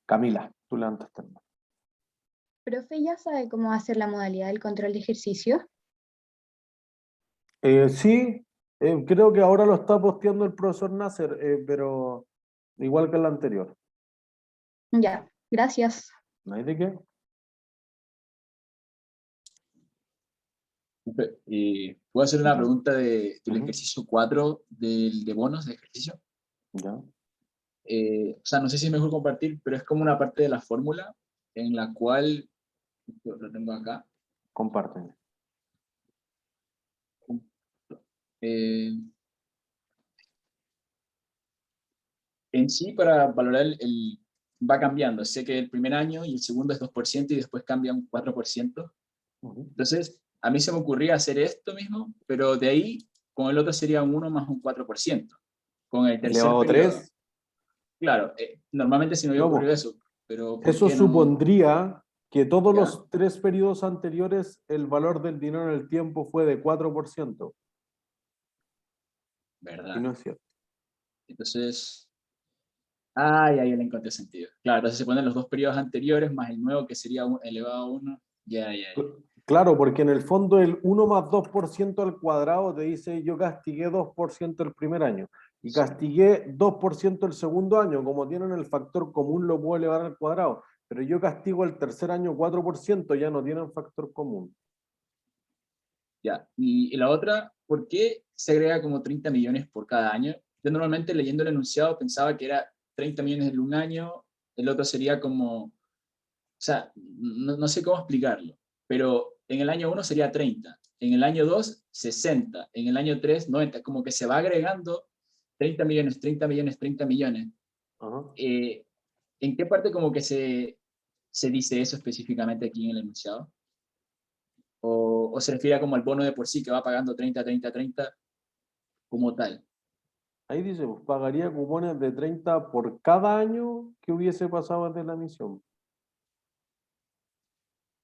Camila, tú levantaste el mano. ¿Profe ya sabe cómo hacer la modalidad del control de ejercicio? Sí, creo que ahora lo está posteando el profesor Nasser, pero igual que el anterior. Ya, gracias. ¿No hay de qué? ¿Puedo hacer una pregunta del Ujú. ejercicio 4 de bonos de ejercicio? Ya. O sea, no sé si es mejor compartir, pero es como una parte de la fórmula en la cual, lo tengo acá, Comparten. eh, en sí para valorar va cambiando. Sé que el primer año y el segundo es 2% y después cambia un 4%. Ujú. Entonces, a mí se me ocurría hacer esto mismo, pero de ahí con el otro sería un 1 más un 4%. Con el tercer Elevado a periodo. 3. Claro, normalmente se me había No, ocurrido po. eso, pero ¿por Eso qué no? supondría que todos Ya, los 3 periodos anteriores el valor del dinero en el tiempo fue de 4%. Y verdad. no es cierto. Entonces, ahí le encontré sentido. Claro, entonces se ponen los dos periodos anteriores más el nuevo que sería elevado a 1. Ya. Claro, porque en el fondo el 1 más 2% al cuadrado te dice yo castigué 2% el primer año y Sí. castigué 2% el segundo año. Como tienen el factor común lo puedo elevar al cuadrado, pero yo castigo el tercer año 4%, ya no tienen factor común. Ya. Y la otra, ¿por qué se agrega como 30 millones por cada año? Yo normalmente leyendo el enunciado pensaba que era 30 millones en un año, el otro sería como, o sea, no sé cómo explicarlo, pero en el año 1 sería 30, en el año 2, 60, en el año 3, 90, como que se va agregando 30 millones, 30 millones, 30 millones. Ajá. ¿En qué parte como que se dice eso específicamente aquí en el enunciado? ¿O se refiere a como el bono de por sí que va pagando 30, 30, 30 como tal? Ahí dice, pues pagaría cupones de 30 por cada año que hubiese pasado desde la emisión.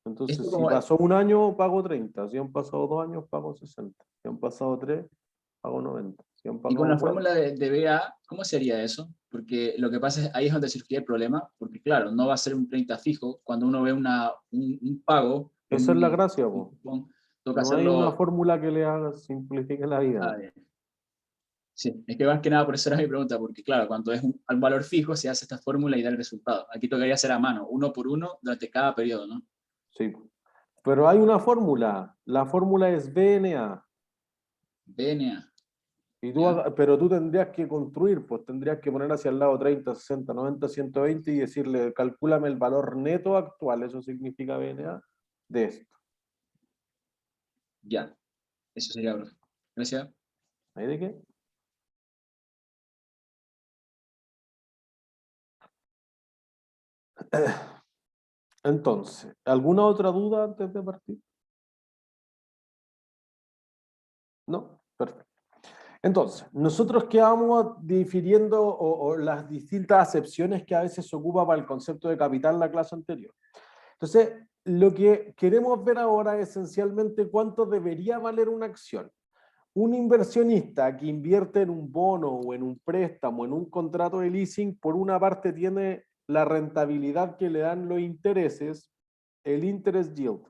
Esto Entonces, si como, pasó un año, pago 30. Si han pasado 2 años, pago 60. Si han pasado 3, pago 90. Si han y con pagado la 4, fórmula de BA, ¿cómo sería eso? Porque lo que pasa es, ahí es donde surgiría el problema, porque claro, no va a ser un 30 fijo, cuando uno ve un pago, esa es la un gracia, po. cupón, toca No hay una hacerlo. fórmula que le haga, simplifique la vida. Ah, bien. Sí, es que más que nada por eso era mi pregunta, porque claro, cuando es un valor fijo se hace esta fórmula y da el resultado. Aquí tocaría hacer a mano, uno por uno, durante cada periodo, ¿no? Sí. Pero hay una fórmula. La fórmula es BNA. BNA, Y ¿ya? pero tú tendrías que construir, pues tendrías que poner hacia el lado 30, 60, 90, 120 y decirle, calcúlame el valor neto actual, eso significa BNA, de esto. Ya, eso sería, profe. Gracias. ¿Ahí de qué? Entonces, ¿alguna otra duda antes de partir? ¿No? Perfecto. Entonces, nosotros quedamos difiriendo o las distintas acepciones que a veces se ocupa para el concepto de capital en la clase anterior. Entonces, lo que queremos ver ahora es esencialmente cuánto debería valer una acción. Un inversionista que invierte en un bono o en un préstamo, en un contrato de leasing, por una parte tiene la rentabilidad que le dan los intereses, el interest yield.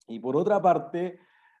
Y por otra parte,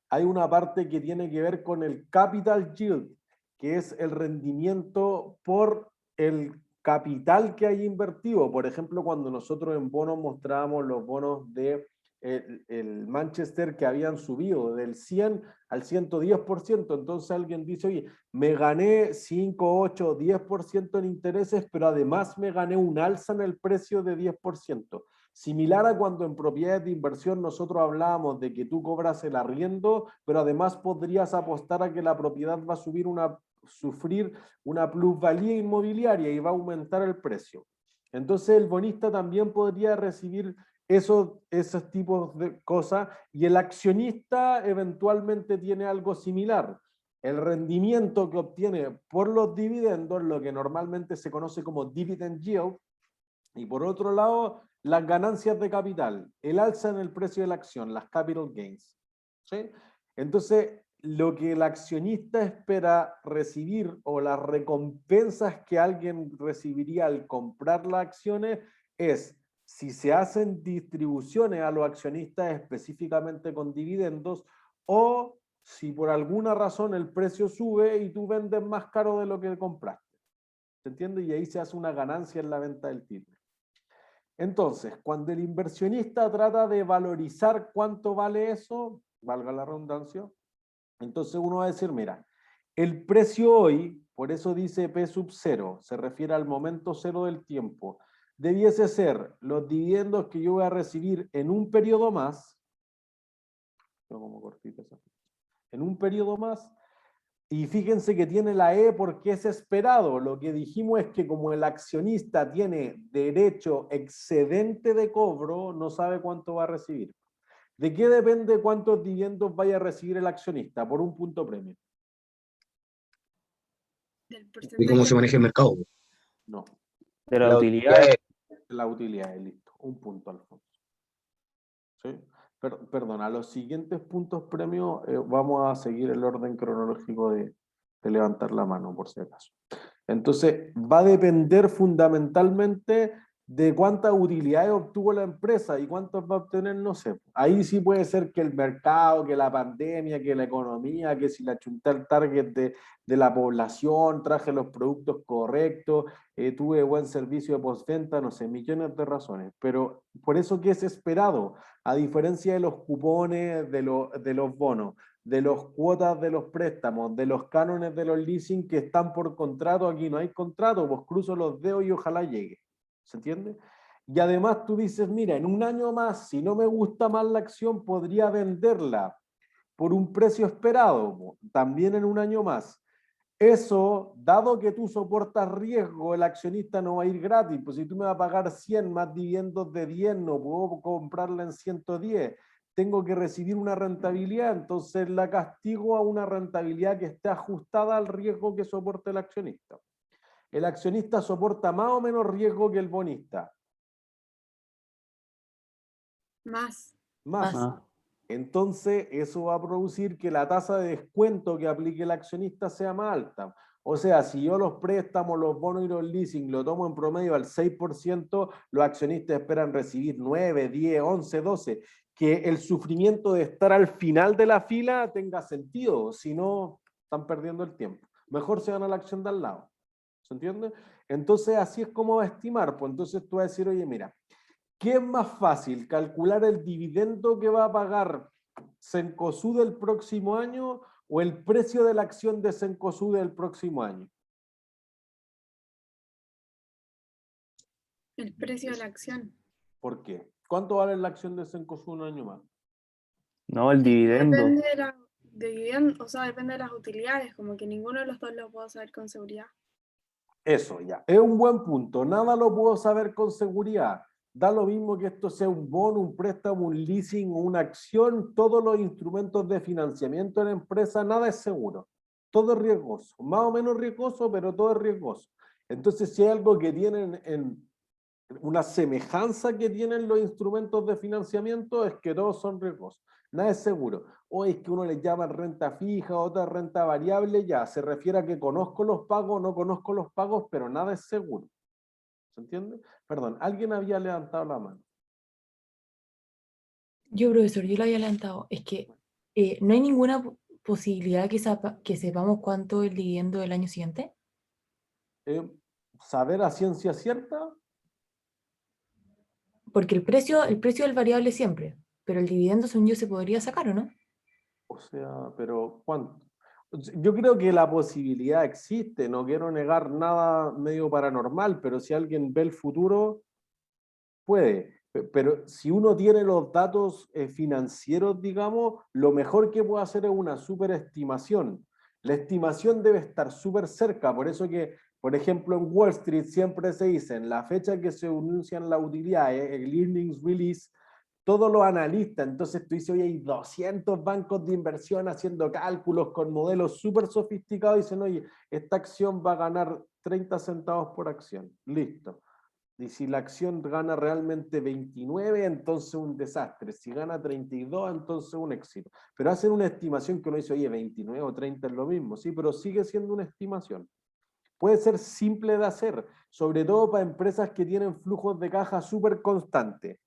hay una parte que tiene que ver con el capital yield, que es el rendimiento por el capital que hay invertido. Por ejemplo, cuando nosotros en bonos mostrábamos los bonos de el Manchester que habían subido del 100 al 110%, entonces alguien dice, oye, me gané 5, 8, 10% en intereses, pero además me gané un alza en el precio de 10%. Similar a cuando en propiedades de inversión nosotros hablábamos de que tú cobras el arriendo, pero además podrías apostar a que la propiedad va a sufrir una plusvalía inmobiliaria y va a aumentar el precio. Entonces el bonista también podría recibir esos tipos de cosas y el accionista eventualmente tiene algo similar. El rendimiento que obtiene por los dividendos, lo que normalmente se conoce como dividend yield, y por otro lado, las ganancias de capital, el alza en el precio de la acción, las capital gains. ¿Sí? Entonces, lo que el accionista espera recibir o las recompensas que alguien recibiría al comprar las acciones es si se hacen distribuciones a los accionistas específicamente con dividendos o si por alguna razón el precio sube y tú vendes más caro de lo que compraste. ¿Se entiende? Y ahí se hace una ganancia en la venta del título. Entonces, cuando el inversionista trata de valorizar cuánto vale eso, valga la redundancia, entonces uno va a decir, mira, el precio hoy, por eso dice P sub 0, se refiere al momento cero del tiempo, debiese ser los dividendos que yo voy a recibir en un periodo más, como cortita esa, en un periodo más, y fíjense que tiene la E porque es esperado. Lo que dijimos es que como el accionista tiene derecho excedente de cobro, no sabe cuánto va a recibir. ¿De qué depende cuántos dividendos vaya a recibir el accionista? Por un punto premio. ¿Y cómo se maneja el mercado? No, De la La utilidad. la utilidad es listo. Un punto al fondo. ¿Sí? Perdona, los siguientes puntos premios vamos a seguir el orden cronológico de levantar la mano, por si acaso. Entonces, va a depender fundamentalmente de cuántas utilidades obtuvo la empresa y cuántos va a obtener, no sé. Ahí sí puede ser que el mercado, que la pandemia, que la economía, que si la chunté al target de la población, traje los productos correctos, tuve buen servicio de postventa, no sé, millones de razones. Pero por eso que es esperado, a diferencia de los cupones, de los bonos, de los cuotas de los préstamos, de los cánones de los leasing que están por contrato, aquí no hay contrato, pues cruzo los dedos y ojalá llegue. ¿Se entiende? Y además tú dices, mira, en un año más, si no me gusta más la acción, podría venderla por un precio esperado, también en un año más. Eso, dado que tú soportas riesgo, el accionista no va a ir gratis, pues si tú me vas a pagar 100 más dividendos de 10, no puedo comprarla en 110, tengo que recibir una rentabilidad, entonces la castigo a una rentabilidad que esté ajustada al riesgo que soporte el accionista. El accionista soporta más o menos riesgo que el bonista. Más. Más. Ah. Entonces, eso va a producir que la tasa de descuento que aplique el accionista sea más alta. O sea, si yo los préstamos, los bonos y los leasing lo tomo en promedio al 6%, los accionistas esperan recibir 9, 10, 11, 12. Que el sufrimiento de estar al final de la fila tenga sentido, si no, están perdiendo el tiempo. Mejor se van a la acción de al lado. ¿Se entiende? Entonces, así es como va a estimar. Pues entonces tú vas a decir, oye, mira, ¿qué es más fácil? ¿Calcular el dividendo que va a pagar Cencosud del próximo año o el precio de la acción de Cencosud del próximo año? El precio de la acción. ¿Por qué? ¿Cuánto vale la acción de Cencosud un año más? No, el dividendo. Depende de la o sea, depende de las utilidades, como que ninguno de los dos lo puedo saber con seguridad. Eso ya, es un buen punto. Nada lo puedo saber con seguridad. Da lo mismo que esto sea un bono, un préstamo, un leasing o una acción, todos los instrumentos de financiamiento en la empresa, nada es seguro. Todo es riesgoso, más o menos riesgoso, pero todo es riesgoso. Entonces, si hay algo que tienen en una semejanza que tienen los instrumentos de financiamiento, es que todos son riesgosos. Nada es seguro. O es que uno le llama renta fija, otra renta variable, ya, se refiere a que conozco los pagos, no conozco los pagos, pero nada es seguro. ¿Se entiende? Perdón, alguien había levantado la mano. Yo, profesor, yo lo había levantado. Es que no hay ninguna posibilidad que sepamos cuánto es el dividendo del año siguiente. Saber a ciencia cierta, Porque el precio es variable siempre, pero el dividendo, según yo, se podría sacar, ¿o no? o sea, pero ¿cuánto? Yo creo que la posibilidad existe, no quiero negar nada medio paranormal, pero si alguien ve el futuro, puede. Pero si uno tiene los datos financieros, digamos, lo mejor que puede hacer es una superestimación. La estimación debe estar súper cerca, por eso que, por ejemplo, en Wall Street siempre se dice, en la fecha que se anuncian la utilidad, el earnings release, todos los analistas, entonces tú dices, oye, hay 200 bancos de inversión haciendo cálculos con modelos súper sofisticados y dicen, oye, esta acción va a ganar 30 centavos por acción. Listo. Y si la acción gana realmente 29, entonces un desastre. Si gana 32, entonces un éxito. Pero hacen una estimación que uno dice, oye, 29 o 30 es lo mismo, sí, pero sigue siendo una estimación. puede ser simple de hacer, sobre todo para empresas que tienen flujos de caja súper constantes.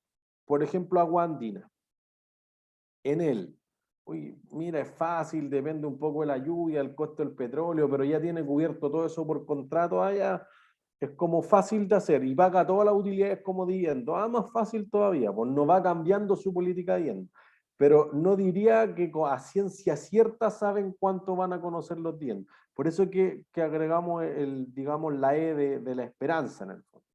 Por ejemplo, Agua Andina. En él, uy, mira, es fácil, depende un poco de la lluvia, el costo del petróleo, pero ya tiene cubierto todo eso por contrato allá. Es como fácil de hacer y paga todas las utilidades como dividendo. Más fácil todavía, pues no va cambiando su política de dividendo. Pero no diría que a ciencia cierta saben cuánto van a conocer los dividendos. Por eso que agregamos digamos, la E de la esperanza en el fondo.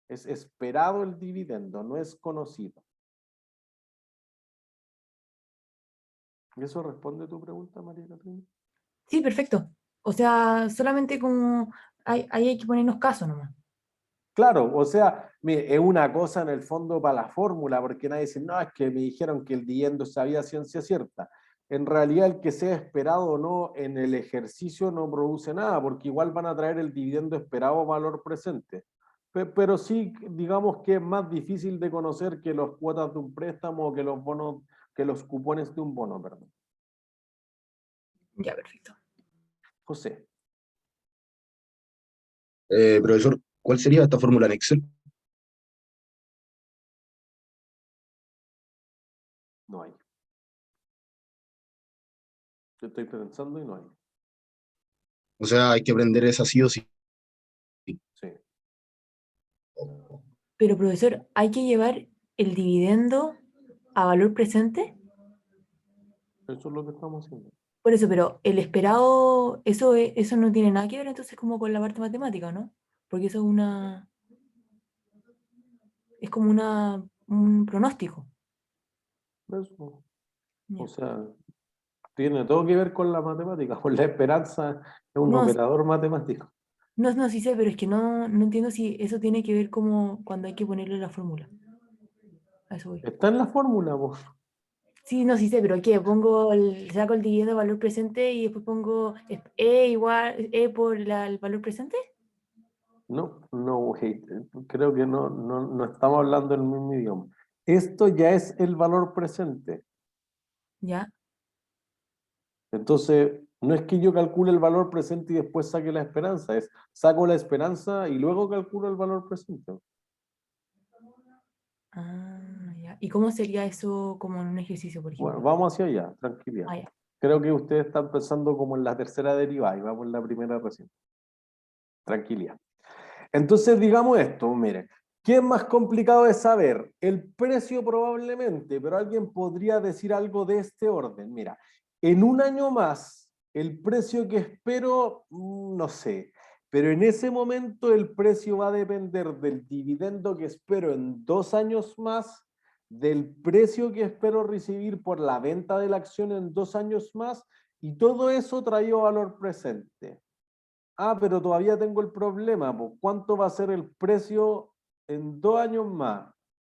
Es esperado el dividendo, no es conocido. ¿Y eso responde a tu pregunta, María Catrina? Sí, perfecto. O sea, solamente como ahí hay que ponernos caso nomás. Claro, o sea, mire, es una cosa en el fondo para la fórmula, porque nadie dice, no, es que me dijeron que el dividendo sabía ciencia cierta. En realidad, el que sea esperado o no en el ejercicio no produce nada, porque igual van a traer el dividendo esperado a valor presente. Pero sí, digamos que es más difícil de conocer que los cuotas de un préstamo o que los bonos, que los cupones de un bono, perdón. Ya, perfecto. José. Profesor, ¿cuál sería esta fórmula en Excel? No hay. Yo estoy pensando y no hay. O sea, hay que aprender esa sí o sí. Sí. Pero profesor, ¿hay que llevar el dividendo a valor presente? Eso es lo que estamos haciendo. Por eso, pero el esperado, eso no tiene nada que ver entonces como con la parte matemática, ¿no? Porque eso es como un pronóstico. Eso. Ya. O sea, tiene todo que ver con la matemática, con la esperanza es un No, operador matemático. no, sí sé, pero es que no entiendo si eso tiene que ver como cuando hay que ponerle la fórmula. A eso voy. Está en la fórmula, vos. Sí, no, sí sé, pero ¿qué? Saco el dividendo de valor presente y después pongo E igual, E por el valor presente. No, wait, creo que no estamos hablando el mismo idioma. Esto ya es el valor presente. Ya. Entonces, no es que yo calcule el valor presente y después saque la esperanza, es saco la esperanza y luego calculo el valor presente. Ah, ya. ¿Y cómo sería eso como en un ejercicio, por Bueno, ejemplo? vamos hacia allá, tranquilidad. Ah, ya. Creo que ustedes están pensando como en la tercera derivada y vamos en la primera recién. Tranquilidad. Entonces, digamos esto, mire, ¿qué es más complicado de saber? El precio probablemente, pero alguien podría decir algo de este orden. Mira, en un año más, el precio que espero, no sé, pero en ese momento el precio va a depender del dividendo que espero en 2 años más, del precio que espero recibir por la venta de la acción en 2 años más, y todo eso traído valor presente. Ah, pero todavía tengo el problema, pues, ¿cuánto va a ser el precio en 2 años más?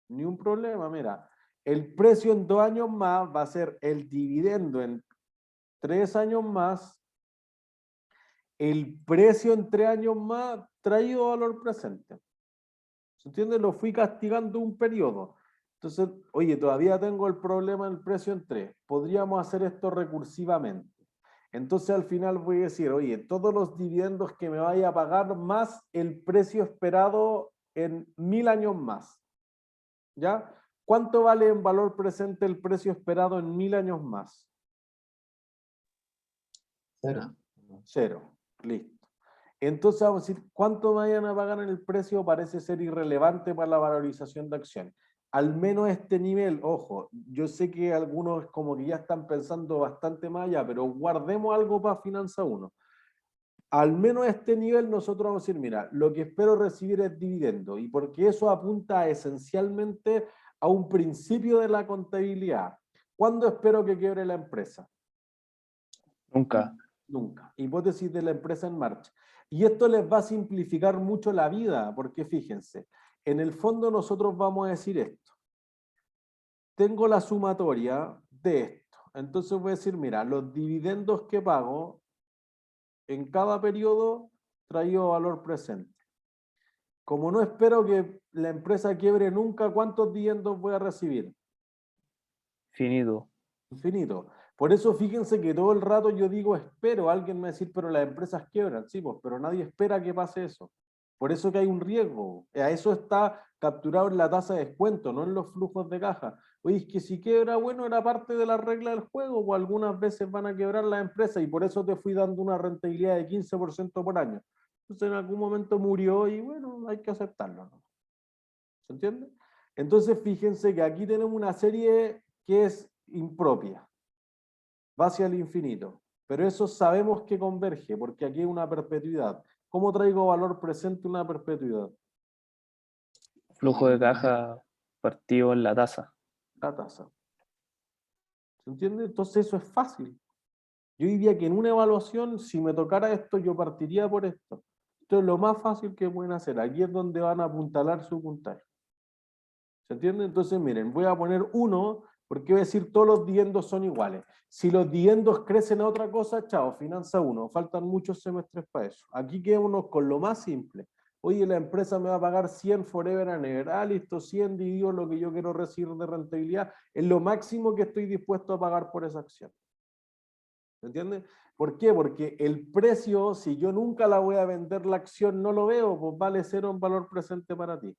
Ni un problema, mira. El precio en 2 años más va a ser el dividendo en 3 años más, el precio en 3 años más traído a valor presente. ¿Se entiende? Lo fui castigando un periodo. Entonces, oye, todavía tengo el problema del precio en 3. Podríamos hacer esto recursivamente. Entonces al final voy a decir, oye, todos los dividendos que me vaya a pagar más el precio esperado en 1000 años más. ¿Ya? ¿Cuánto vale en valor presente el precio esperado en 1000 años más? 0. 0. Listo. Entonces vamos a decir, ¿cuánto me vayan a pagar en el precio? Parece ser irrelevante para la valorización de acciones. Al menos este nivel, ojo, yo sé que algunos como que ya están pensando bastante más allá, pero guardemos algo para Finanza 1. Al menos a este nivel nosotros vamos a decir, mira, lo que espero recibir es dividendo, y porque eso apunta esencialmente a un principio de la contabilidad. ¿Cuándo espero que quiebre la empresa? Nunca. Nunca. Hipótesis de la empresa en marcha. Y esto les va a simplificar mucho la vida, porque fíjense, en el fondo nosotros vamos a decir esto. Tengo la sumatoria de esto. Entonces voy a decir, mira, los dividendos que pago en cada periodo traído valor presente. Como no espero que la empresa quiebre nunca, ¿cuántos dividendos voy a recibir? Finito. Infinito. Por eso fíjense que todo el rato yo digo espero, alguien me va a decir, pero las empresas quiebran, sí, pues, pero nadie espera que pase eso. Por eso que hay un riesgo. A eso está capturado en la tasa de descuento, no en los flujos de caja. Oye, es que si quiebra, bueno, era parte de la regla del juego, o algunas veces van a quebrar las empresas y por eso te fui dando una rentabilidad de 15% por año. Entonces en algún momento murió y bueno, hay que aceptarlo, ¿no? ¿Se entiende? Entonces fíjense que aquí tenemos una serie que es impropia, va hacia el infinito, pero eso sabemos que converge, porque aquí hay una perpetuidad. ¿Cómo traigo valor presente a una perpetuidad? Flujo de caja partido en la tasa. La tasa. ¿Se entiende? Entonces eso es fácil. Yo diría que en una evaluación, si me tocara esto, yo partiría por esto. Esto es lo más fácil que pueden hacer. Aquí es donde van a apuntalar su puntaje. ¿Se entiende? Entonces, miren, voy a poner 1, porque voy a decir todos los dividendos son iguales. Si los dividendos crecen a otra cosa, chao, finanza 1. Faltan muchos semestres para eso. Aquí quedémonos con lo más simple. Oye, la empresa me va a pagar 100 forever and ever. Ah, listo, 100 dividido lo que yo quiero recibir de rentabilidad. Es lo máximo que estoy dispuesto a pagar por esa acción. ¿Me entiendes? ¿Por qué? Porque el precio, si yo nunca la voy a vender la acción, no lo veo, pues vale 0 en valor presente para ti.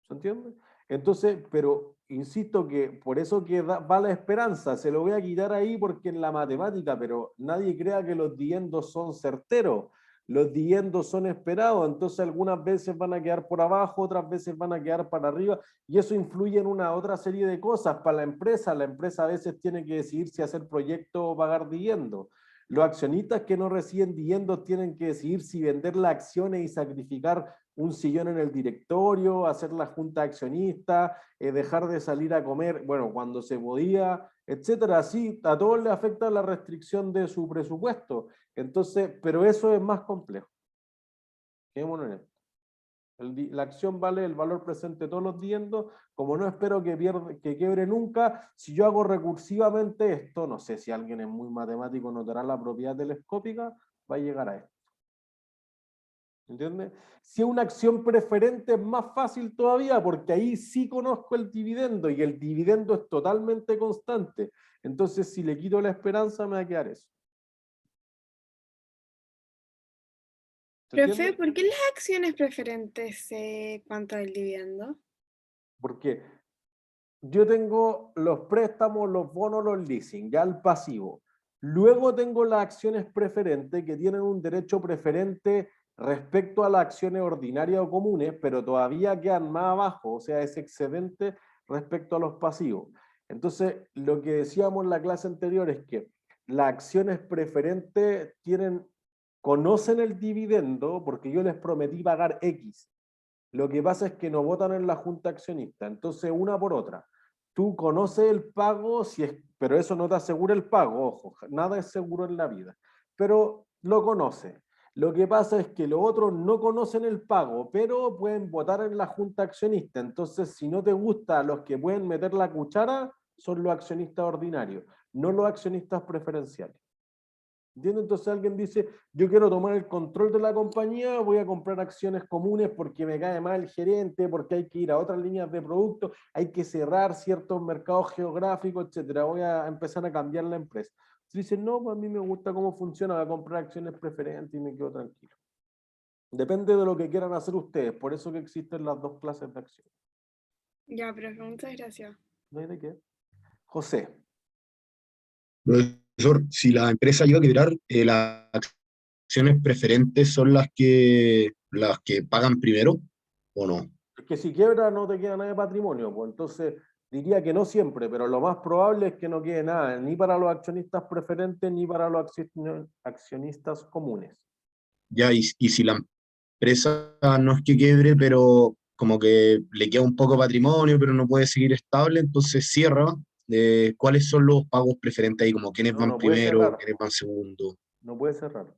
¿Se entiende? Entonces, pero insisto que por eso que va la esperanza, se lo voy a quitar ahí porque en la matemática, pero nadie crea que los dividendos son certeros, los dividendos son esperados, entonces algunas veces van a quedar por abajo, otras veces van a quedar para arriba, y eso influye en una otra serie de cosas para la empresa a veces tiene que decidir si hacer proyecto o pagar dividendos. Los accionistas que no reciben dividendos tienen que decidir si vender las acciones y sacrificar un sillón en el directorio, hacer la junta accionista, dejar de salir a comer, bueno, cuando se podía, etcétera. Así a todos les afecta la restricción de su presupuesto. Entonces, pero eso es más complejo. Quedémonos en esto. La acción vale el valor presente de todos los dividendos. Como no espero que quiebre nunca, si yo hago recursivamente esto, no sé si alguien es muy matemático notará la propiedad telescópica, va a llegar a esto. ¿Entiendes? Si es una acción preferente es más fácil todavía porque ahí sí conozco el dividendo y el dividendo es totalmente constante. Entonces, si le quito la esperanza, me va a quedar eso. ¿Se Profe, entiende? ¿por qué las acciones preferentes cuánto al dividendo? Porque yo tengo los préstamos, los bonos, los leasing, ya el pasivo. Luego tengo las acciones preferentes que tienen un derecho preferente respecto a las acciones ordinarias o comunes, pero todavía quedan más abajo, o sea, es excedente respecto a los pasivos. Entonces, lo que decíamos en la clase anterior es que las acciones preferentes conocen el dividendo porque yo les prometí pagar X. Lo que pasa es que no votan en la junta accionista, entonces una por otra. Tú conoces el pago, pero eso no te asegura el pago, ojo, nada es seguro en la vida, pero lo conoces. Lo que pasa es que los otros no conocen el pago, pero pueden votar en la junta accionista. Entonces, si no te gusta, los que pueden meter la cuchara son los accionistas ordinarios, no los accionistas preferenciales. ¿Entiendes? Entonces alguien dice, yo quiero tomar el control de la compañía, voy a comprar acciones comunes porque me cae mal el gerente, porque hay que ir a otras líneas de producto, hay que cerrar ciertos mercados geográficos, etcétera. Voy a empezar a cambiar la empresa. Si dicen, no, pues a mí me gusta cómo funciona, voy a comprar acciones preferentes y me quedo tranquilo. Depende de lo que quieran hacer ustedes, por eso que existen las dos clases de acciones. Ya, profe, muchas gracias. ¿No hay de qué? José. Profesor, si la empresa llega a quebrar, las acciones preferentes son las que pagan primero, ¿o no? Es que si quiebra no te queda nada de patrimonio, pues entonces diría que no siempre, pero lo más probable es que no quede nada, ni para los accionistas preferentes ni para los accionistas comunes. Ya, y si la empresa no es que quiebre, pero como que le queda un poco de patrimonio, pero no puede seguir estable, entonces cierra. ¿Cuáles son los pagos preferentes ahí? Como quiénes No, van no puede primero, cerrar, quiénes van segundo. no puede cerrar.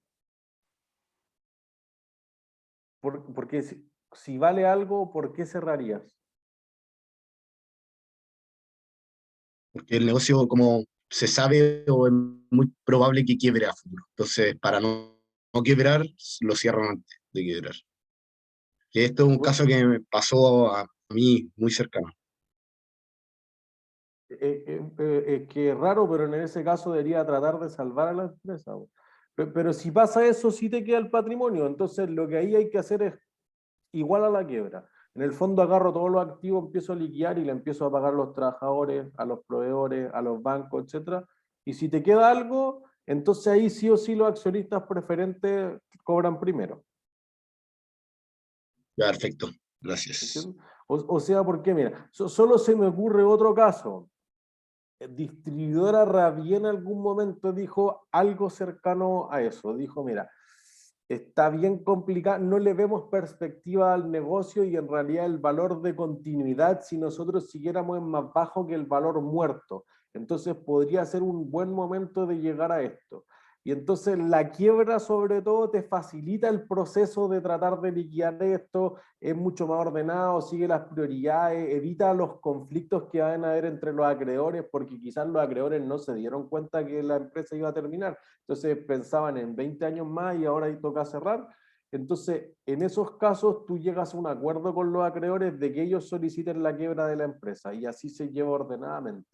Porque si vale algo, ¿por qué cerrarías? Porque el negocio, como se sabe, o es muy probable que quiebre a futuro. Entonces, para no quebrar, lo cierran antes de quebrar. Que esto es un caso que me pasó a mí muy cercano. Es que es raro, pero en ese caso debería tratar de salvar a la empresa. Pero si pasa eso, sí te queda el patrimonio. Entonces lo que ahí hay que hacer es igual a la quiebra. En el fondo agarro todos los activos, empiezo a liquidar y le empiezo a pagar a los trabajadores, a los proveedores, a los bancos, etc. Y si te queda algo, entonces ahí sí o sí los accionistas preferentes cobran primero. Perfecto, gracias. ¿Entiendes? O sea, porque mira, solo se me ocurre otro caso. Distribuidora Rabie en algún momento dijo algo cercano a eso. Dijo, mira, está bien complicado, no le vemos perspectiva al negocio y en realidad el valor de continuidad, si nosotros siguiéramos, es más bajo que el valor muerto. Entonces podría ser un buen momento de llegar a esto. Y entonces la quiebra sobre todo te facilita el proceso de tratar de liquidar esto, es mucho más ordenado, sigue las prioridades, evita los conflictos que van a haber entre los acreedores, porque quizás los acreedores no se dieron cuenta que la empresa iba a terminar. Entonces pensaban en 20 años más y ahora toca cerrar. Entonces, en esos casos tú llegas a un acuerdo con los acreedores de que ellos soliciten la quiebra de la empresa y así se lleva ordenadamente.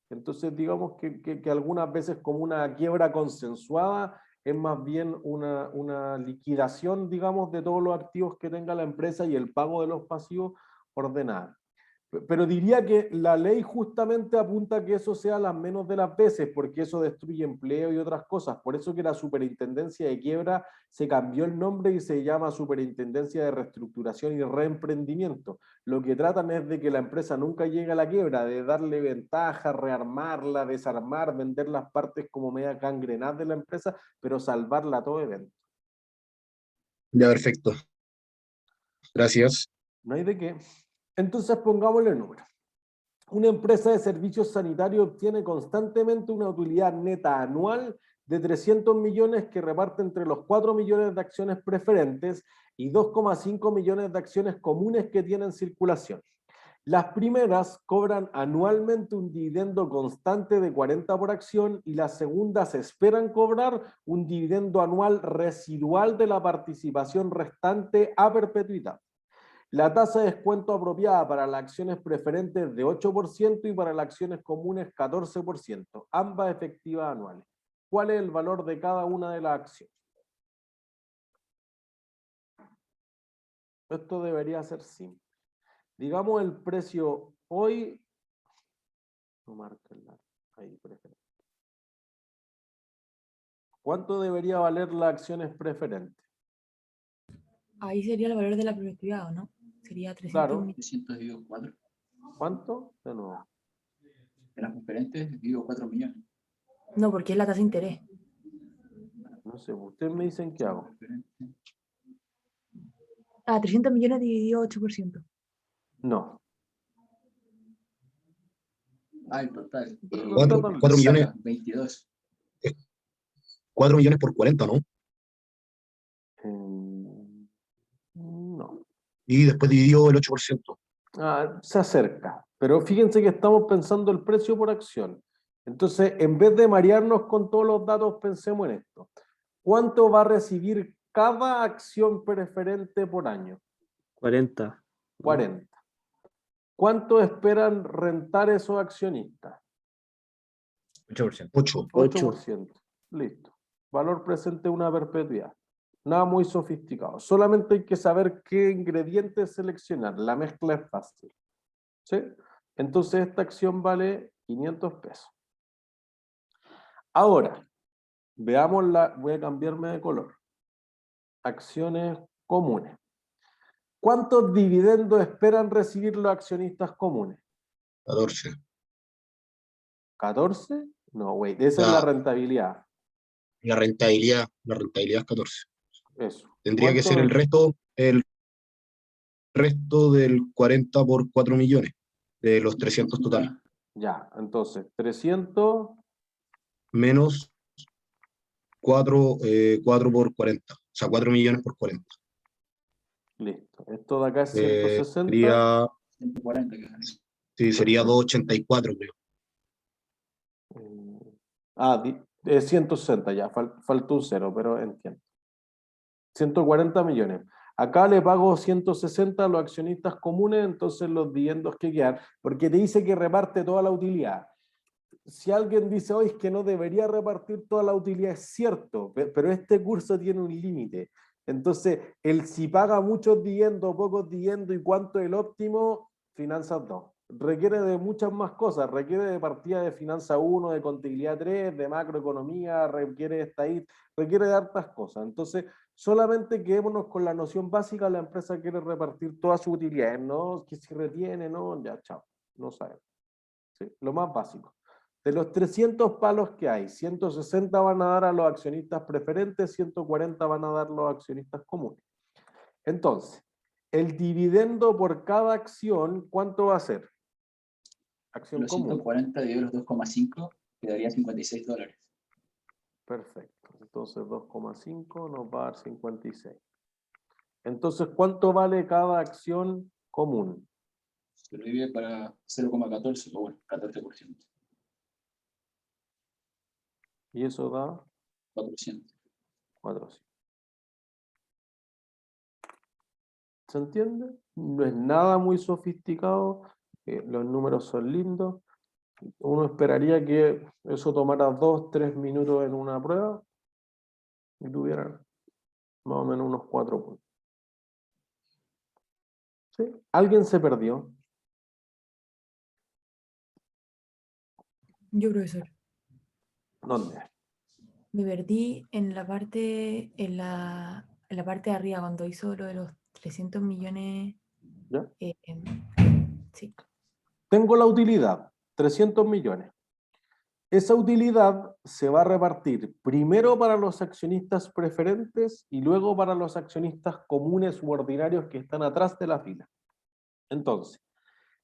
Entonces, digamos que algunas veces como una quiebra consensuada es más bien una liquidación, digamos, de todos los activos que tenga la empresa y el pago de los pasivos ordenada. Pero diría que la ley justamente apunta a que eso sea las menos de las veces, porque eso destruye empleo y otras cosas. Por eso que la Superintendencia de Quiebra se cambió el nombre y se llama Superintendencia de Reestructuración y Reemprendimiento. Lo que tratan es de que la empresa nunca llegue a la quiebra, de darle ventaja, rearmarla, desarmar, vender las partes como media gangrenadas de la empresa, pero salvarla a todo evento. Ya, perfecto. Gracias. No hay de qué. Entonces pongámosle número. Una empresa de servicios sanitarios obtiene constantemente una utilidad neta anual de 300 millones que reparte entre los 4 millones de acciones preferentes y 2,5 millones de acciones comunes que tienen circulación. Las primeras cobran anualmente un dividendo constante de 40 por acción y las segundas esperan cobrar un dividendo anual residual de la participación restante a perpetuidad. La tasa de descuento apropiada para las acciones preferentes de 8% y para las acciones comunes 14%, ambas efectivas anuales. ¿Cuál es el valor de cada una de las acciones? Esto debería ser simple. Digamos el precio hoy, no marquenla, ahí preferente. ¿Cuánto debería valer las acciones preferentes? Ahí sería el valor de la perspectiva, ¿o no? Sería 300 Claro. 300 dividido 4. ¿Cuánto? De nuevo. En las preferentes dividido 4 millones. No, porque es la tasa de interés. No sé, ustedes me dicen qué hago. 300 millones dividido 8%. No. Ay, total. No está tan 4 millones, 22. 4 millones por 40, ¿no? No. Y después dividió el 8%. Se acerca, pero fíjense que estamos pensando el precio por acción. Entonces, en vez de marearnos con todos los datos, pensemos en esto. ¿Cuánto va a recibir cada acción preferente por año? 40. 40. ¿Cuánto esperan rentar esos accionistas? 8%. 8%. Listo. Valor presente una perpetuidad. Nada muy sofisticado. Solamente hay que saber qué ingredientes seleccionar. La mezcla es fácil. ¿Sí? Entonces esta acción vale 500 pesos. Ahora, veámosla, voy a cambiarme de color. Acciones comunes. ¿Cuántos dividendos esperan recibir los accionistas comunes? 14. ¿14? No, güey, esa es la rentabilidad. La rentabilidad es 14. Eso. Tendría que ser el resto del 40 por 4 millones, de los 300 totales. Ya, entonces, 300 menos 4 por 40. O sea, 4 millones por 40. listo. Esto de acá es 160. Sería, 140 que sí, sería 284, creo. Es 160 ya, faltó un cero, pero entiendo. 140 millones. Acá le pago 160 a los accionistas comunes, entonces los dividendos que quedan, porque te dice que reparte toda la utilidad. Si alguien dice hoy es que no debería repartir toda la utilidad, es cierto, pero este curso tiene un límite. Entonces, si paga muchos dividendos, pocos dividendos y cuánto es el óptimo, finanzas 2. Requiere de muchas más cosas, requiere de partida de finanza 1, de contabilidad 3, de macroeconomía, requiere de estadística, requiere de hartas cosas. Entonces, solamente quedémonos con la noción básica, la empresa quiere repartir todas sus utilidades, no que si retiene, no, ya, chao, no sabemos. ¿Sí? Lo más básico. De los 300 palos que hay, 160 van a dar a los accionistas preferentes, 140 van a dar los accionistas comunes. Entonces, el dividendo por cada acción, ¿cuánto va a ser? Acción Los común. 140 dividido los 2,5 quedaría $56. Perfecto. Entonces 2,5 nos va a dar 56. Entonces, ¿cuánto vale cada acción común? Se lo divide para 0,14, o bueno, 14%. Y eso da 400. 400. ¿Se entiende? No es nada muy sofisticado, los números son lindos. Uno esperaría que eso tomara 2-3 minutos en una prueba y tuviera más o menos unos 4 puntos. ¿Sí? ¿Alguien se perdió? Yo, profesor, ¿Dónde? me perdí en la parte, en la parte de arriba, cuando hizo lo de los 300 millones. ¿Ya? Sí. Tengo la utilidad, 300 millones. Esa utilidad se va a repartir primero para los accionistas preferentes y luego para los accionistas comunes u ordinarios que están atrás de la fila. Entonces,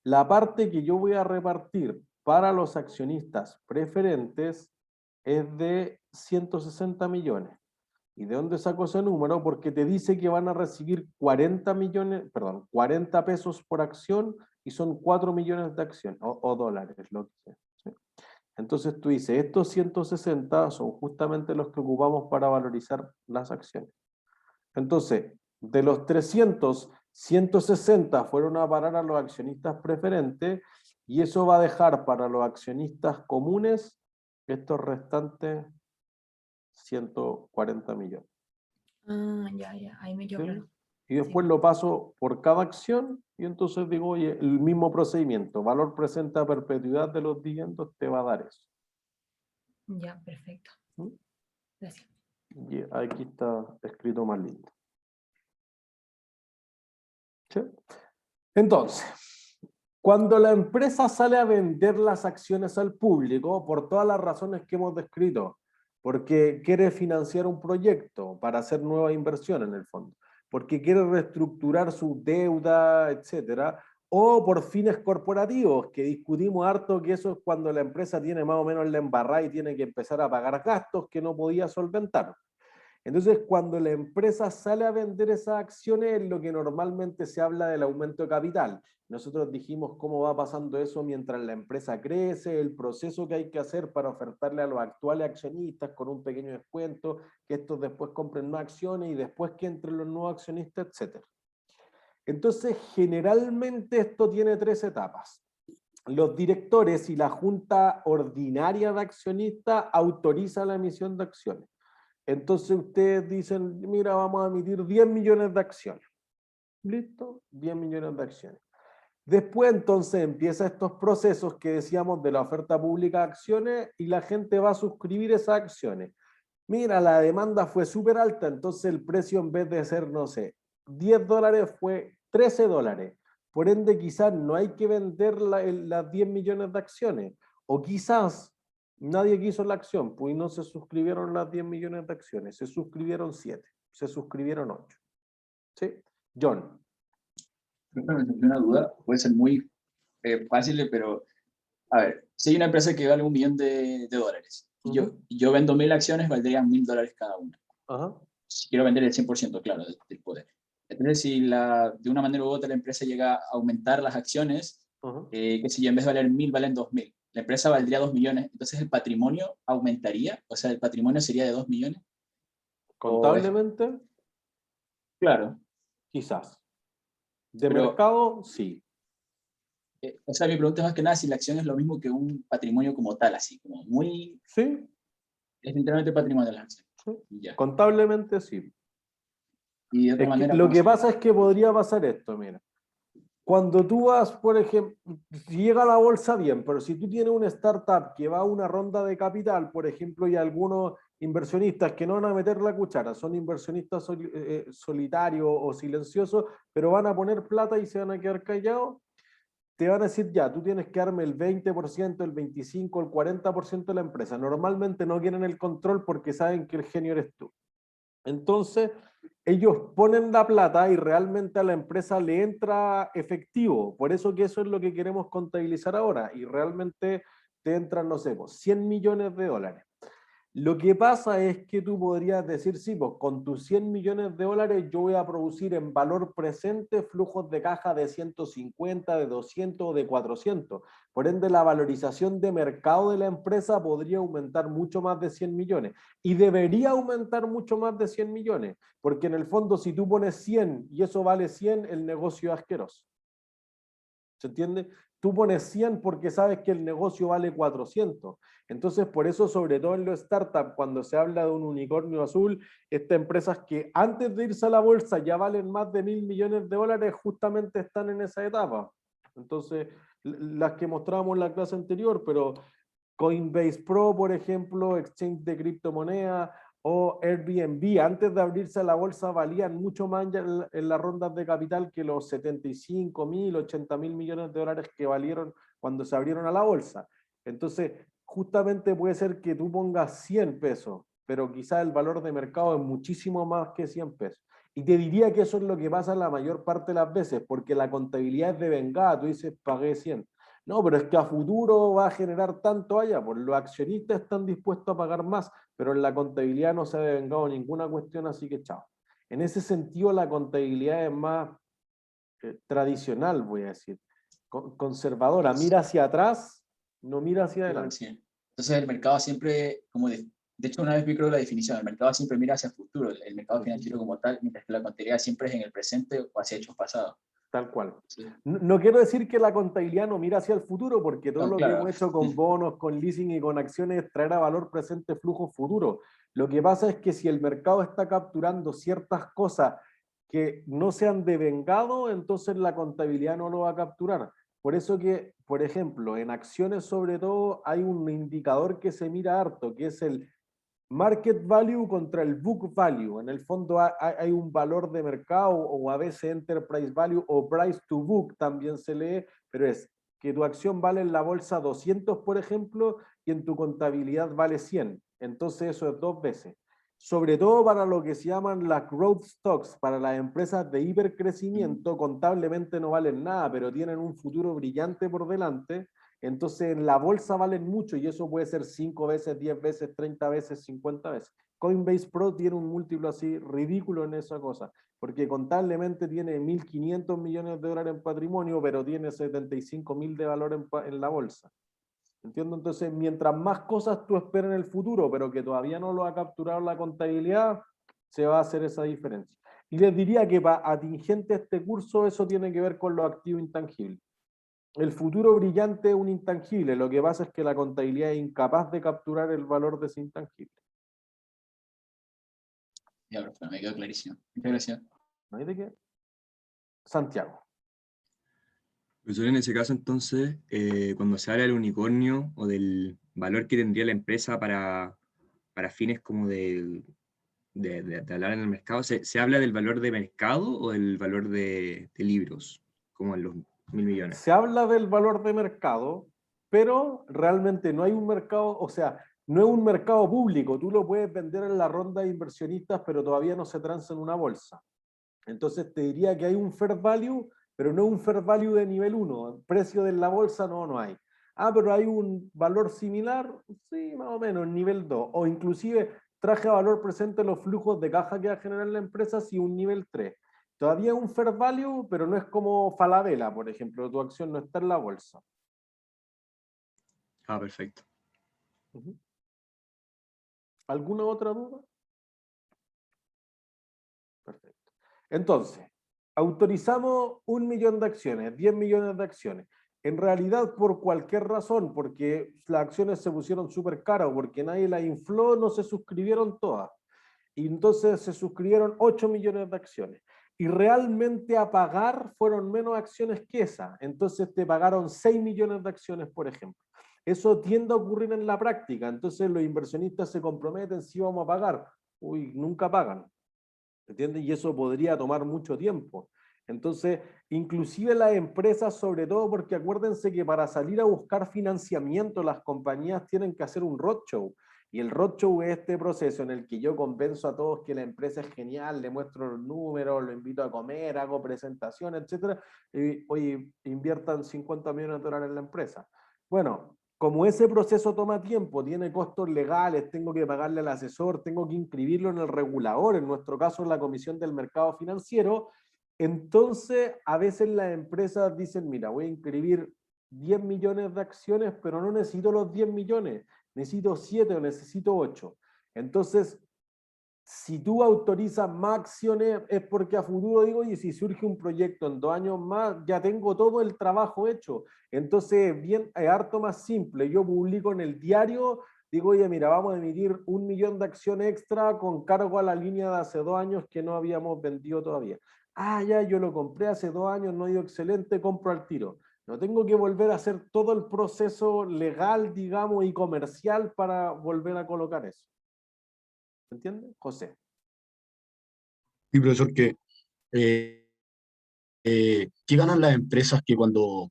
la parte que yo voy a repartir para los accionistas preferentes es de 160 millones. ¿Y de dónde saco ese número? Porque te dice que van a recibir 40 pesos por acción y son 4 millones de acciones, o dólares, lo que sea. ¿Sí? Entonces tú dices, estos 160 son justamente los que ocupamos para valorizar las acciones. Entonces, de los 300, 160 fueron a parar a los accionistas preferentes y eso va a dejar para los accionistas comunes estos restantes 140 millones. Ah, ya, ahí me quedó ¿Sí? claro. Y después lo paso por cada acción y entonces digo, oye, el mismo procedimiento, valor presente a perpetuidad de los dividendos te va a dar eso. Ya, perfecto. ¿Mm? Gracias. Y aquí está escrito más lindo. ¿Sí? Entonces, cuando la empresa sale a vender las acciones al público, por todas las razones que hemos descrito, porque quiere financiar un proyecto para hacer nueva inversión en el fondo, porque quiere reestructurar su deuda, etcétera, o por fines corporativos, que discutimos harto que eso es cuando la empresa tiene más o menos la embarrada y tiene que empezar a pagar gastos que no podía solventar. Entonces, cuando la empresa sale a vender esas acciones, es lo que normalmente se habla del aumento de capital. Nosotros dijimos cómo va pasando eso mientras la empresa crece, el proceso que hay que hacer para ofertarle a los actuales accionistas con un pequeño descuento, que estos después compren más acciones y después que entren los nuevos accionistas, etc. Entonces, generalmente esto tiene 3 etapas. Los directores y la junta ordinaria de accionistas autoriza la emisión de acciones. Entonces ustedes dicen, mira, vamos a emitir 10 millones de acciones. ¿Listo? 10 millones de acciones. Después entonces empiezan estos procesos que decíamos de la oferta pública de acciones y la gente va a suscribir esas acciones. Mira, la demanda fue súper alta, entonces el precio en vez de ser, no sé, $10 fue $13. Por ende, quizás no hay que vender las 10 millones de acciones. O quizás nadie quiso la acción, pues no se suscribieron las 10 millones de acciones, se suscribieron 7, se suscribieron 8. ¿Sí? John. Me surgió una duda, puede ser muy fácil, pero a ver, si hay una empresa que vale $1 millón de dólares y yo vendo 1000 acciones, valdrían $1000 cada una. Ajá. Si quiero vender el 100%, claro, del poder. Entonces, si de una manera u otra la empresa llega a aumentar las acciones, que si en vez de valer 1000, valen 2000, la empresa valdría 2 millones, entonces el patrimonio aumentaría, o sea, el patrimonio sería de 2 millones. Contablemente. Claro. quizás. De Pero- mercado, sí. O sea, mi pregunta es más que nada si la acción es lo mismo que un patrimonio como tal, así, como muy, Sí, es literalmente patrimonio de las acciones. sí. Ya. Contablemente sí. Y de otra Es que manera, lo ¿cómo que se- pasa es que podría pasar esto, mira. Cuando tú vas, por ejemplo, si llega a la bolsa bien, pero si tú tienes una startup que va a una ronda de capital, por ejemplo, y algunos inversionistas que no van a meter la cuchara, son inversionistas solitarios o silenciosos, pero van a poner plata y se van a quedar callados, te van a decir, ya, tú tienes que darme el 20%, el 25%, el 40% de la empresa. Normalmente no quieren el control porque saben que el genio eres tú. Entonces, ellos ponen la plata y realmente a la empresa le entra efectivo. Por eso que eso es lo que queremos contabilizar ahora. Y realmente te entran, no sé, pues, 100 millones de dólares. Lo que pasa es que tú podrías decir, sí, pues con tus 100 millones de dólares yo voy a producir en valor presente flujos de caja de 150, de 200 o de 400. Por ende, la valorización de mercado de la empresa podría aumentar mucho más de 100 millones. Y debería aumentar mucho más de 100 millones. Porque en el fondo, si tú pones 100 y eso vale 100, el negocio es asqueroso. ¿Se entiende? Tú pones 100 porque sabes que el negocio vale 400. Entonces, por eso, sobre todo en los startups, cuando se habla de un unicornio azul, estas empresas que antes de irse a la bolsa ya valen más de 1.000 millones de dólares, justamente están en esa etapa. Entonces, las que mostrábamos en la clase anterior, pero Coinbase Pro, por ejemplo, exchange de criptomonedas, o Airbnb, antes de abrirse a la bolsa, valían mucho más en las rondas de capital que los 75.000, 80.000 millones de dólares que valieron cuando se abrieron a la bolsa. Entonces, justamente puede ser que tú pongas 100 pesos, pero quizás el valor de mercado es muchísimo más que 100 pesos. Y te diría que eso es lo que pasa la mayor parte de las veces, porque la contabilidad es de vengada, tú dices, pagué 100. No, pero es que a futuro va a generar tanto allá, pues los accionistas están dispuestos a pagar más, pero en la contabilidad no se ha devengado ninguna cuestión, así que chao. En ese sentido, la contabilidad es más tradicional, voy a decir, conservadora, mira hacia atrás, no mira hacia Claro, adelante. sí. Entonces el mercado siempre, como de hecho una vez vi creo la definición, el mercado siempre mira hacia el futuro, el mercado financiero como tal, mientras que la contabilidad siempre es en el presente o hacia hechos pasados. Tal cual. Sí. No quiero decir que la contabilidad no mira hacia el futuro, porque todo No, lo que claro. hemos hecho con bonos, con leasing y con acciones es traer a valor presente flujos futuros. Lo que pasa es que si el mercado está capturando ciertas cosas que no se han devengado, entonces la contabilidad no lo va a capturar. Por eso que, por ejemplo, en acciones sobre todo hay un indicador que se mira harto, que es el market value contra el book value. En el fondo hay un valor de mercado o a veces enterprise value o price to book también se lee, pero es que tu acción vale en la bolsa 200, por ejemplo, y en tu contabilidad vale 100. Entonces eso es 2 veces. Sobre todo para lo que se llaman las growth stocks, para las empresas de hipercrecimiento, contablemente no valen nada, pero tienen un futuro brillante por delante. Entonces en la bolsa valen mucho y eso puede ser 5 veces, 10 veces, 30 veces, 50 veces. Coinbase Pro tiene un múltiplo así ridículo en esa cosa, porque contablemente tiene 1.500 millones de dólares en patrimonio, pero tiene 75.000 de valor en la bolsa. ¿Entiendo? Entonces, mientras más cosas tú esperas en el futuro, pero que todavía no lo ha capturado la contabilidad, se va a hacer esa diferencia. Y les diría que para atingente este curso, eso tiene que ver con los activos intangibles. El futuro brillante es un intangible, lo que pasa es que la contabilidad es incapaz de capturar el valor de ese intangible. Ya, profe, me quedó clarísimo. Muchas gracias. ¿No hay de qué? Santiago. Profesor, en ese caso, entonces, cuando se habla del unicornio o del valor que tendría la empresa para fines como de hablar en el mercado, ¿se habla del valor de mercado o del valor de libros, como en los 1.000 millones? Se habla del valor de mercado, pero realmente no hay un mercado, o sea, no es un mercado público. Tú lo puedes vender en la ronda de inversionistas, pero todavía no se transa en una bolsa. Entonces te diría que hay un fair value, pero no un fair value de nivel 1. El precio de la bolsa no hay. Ah, pero hay un valor similar, sí, más o menos, nivel 2. O inclusive traje a valor presente los flujos de caja que va a generar la empresa, sí, un nivel 3. Todavía un fair value, pero no es como Falabella, por ejemplo, tu acción no está en la bolsa. Ah, perfecto. ¿Alguna otra duda? Perfecto. Entonces, autorizamos 1 millón de acciones, 10 millones de acciones. En realidad, por cualquier razón, porque las acciones se pusieron súper caras, porque nadie las infló, no se suscribieron todas. Y entonces se suscribieron 8 millones de acciones. Y realmente a pagar fueron menos acciones que esa. Entonces te pagaron 6 millones de acciones, por ejemplo. Eso tiende a ocurrir en la práctica. Entonces los inversionistas se comprometen, sí vamos a pagar. Uy, nunca pagan. ¿Entiendes? Y eso podría tomar mucho tiempo. Entonces, inclusive las empresas, sobre todo porque acuérdense que para salir a buscar financiamiento, las compañías tienen que hacer un roadshow. Y el roadshow es este proceso en el que yo convenzo a todos que la empresa es genial, le muestro los números, lo invito a comer, hago presentaciones, etc. Y, oye, inviertan 50 millones de dólares en la empresa. Bueno, como ese proceso toma tiempo, tiene costos legales, tengo que pagarle al asesor, tengo que inscribirlo en el regulador, en nuestro caso en la Comisión del Mercado Financiero, entonces a veces las empresas dicen, mira, voy a inscribir 10 millones de acciones, pero no necesito los 10 millones, necesito 7 o necesito 8. Entonces, si tú autorizas más acciones es porque a futuro digo, oye, si surge un proyecto en 2 años más, ya tengo todo el trabajo hecho. Entonces, bien, es harto más simple. Yo publico en el diario, digo, oye, mira, vamos a emitir 1 millón de acciones extra con cargo a la línea de hace 2 años que no habíamos vendido todavía. Ah, ya, yo lo compré hace 2 años, no ha ido excelente, compro al tiro. No tengo que volver a hacer todo el proceso legal, digamos, y comercial para volver a colocar eso. ¿Entiendes, José? Sí, profesor, eh, ¿qué ganan las empresas que cuando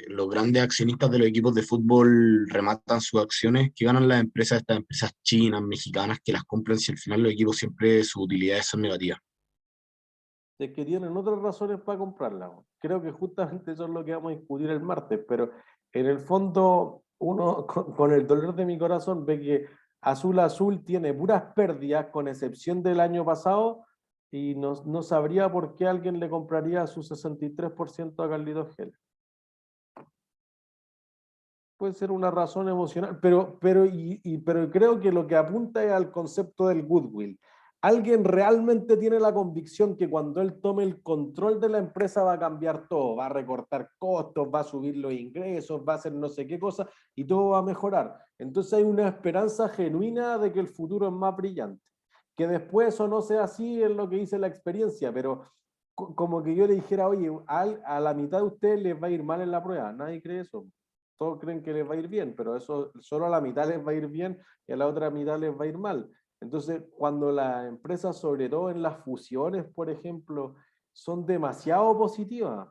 los grandes accionistas de los equipos de fútbol rematan sus acciones? ¿Qué ganan las empresas, estas empresas chinas, mexicanas, que las compran si al final los equipos siempre sus utilidades son negativas? De que tienen otras razones para comprarla. Creo que justamente eso es lo que vamos a discutir el martes, pero en el fondo uno con el dolor de mi corazón ve que Azul Azul tiene puras pérdidas con excepción del año pasado y no sabría por qué alguien le compraría su 63% a Carlitos Gel. Puede ser una razón emocional, pero creo que lo que apunta es al concepto del goodwill. Alguien realmente tiene la convicción que cuando él tome el control de la empresa va a cambiar todo, va a recortar costos, va a subir los ingresos, va a hacer no sé qué cosa y todo va a mejorar. Entonces hay una esperanza genuina de que el futuro es más brillante. Que después eso no sea así es lo que dice la experiencia, pero como que yo le dijera, oye, a la mitad de ustedes les va a ir mal en la prueba, nadie cree eso. Todos creen que les va a ir bien, pero eso solo a la mitad les va a ir bien y a la otra mitad les va a ir mal. Entonces, cuando las empresas, sobre todo en las fusiones, por ejemplo, son demasiado positivas,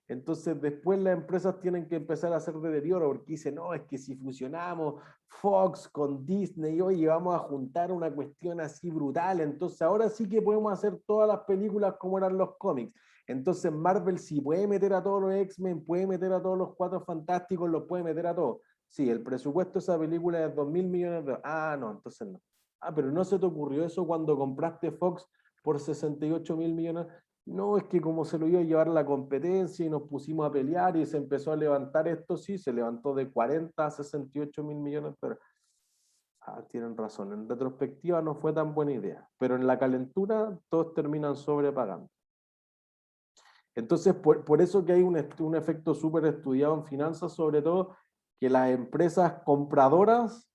entonces después las empresas tienen que empezar a hacer deterioro porque dicen, no, es que si fusionamos Fox con Disney, oye, vamos a juntar una cuestión así brutal, entonces ahora sí que podemos hacer todas las películas como eran los cómics. Entonces Marvel sí puede meter a todos los X-Men, puede meter a todos los Cuatro Fantásticos, los puede meter a todos. Sí, el presupuesto de esa película es 2.000 millones de dólares. Ah, no, entonces no. Ah, pero ¿no se te ocurrió eso cuando compraste Fox por 68.000 millones? No, es que como se lo iba a llevar la competencia y nos pusimos a pelear y se empezó a levantar esto, sí, se levantó de 40 a 68.000 millones de dólares. Ah, tienen razón, en retrospectiva no fue tan buena idea, pero en la calentura todos terminan sobrepagando. Entonces, por eso que hay un efecto súper estudiado en finanzas, sobre todo, que las empresas compradoras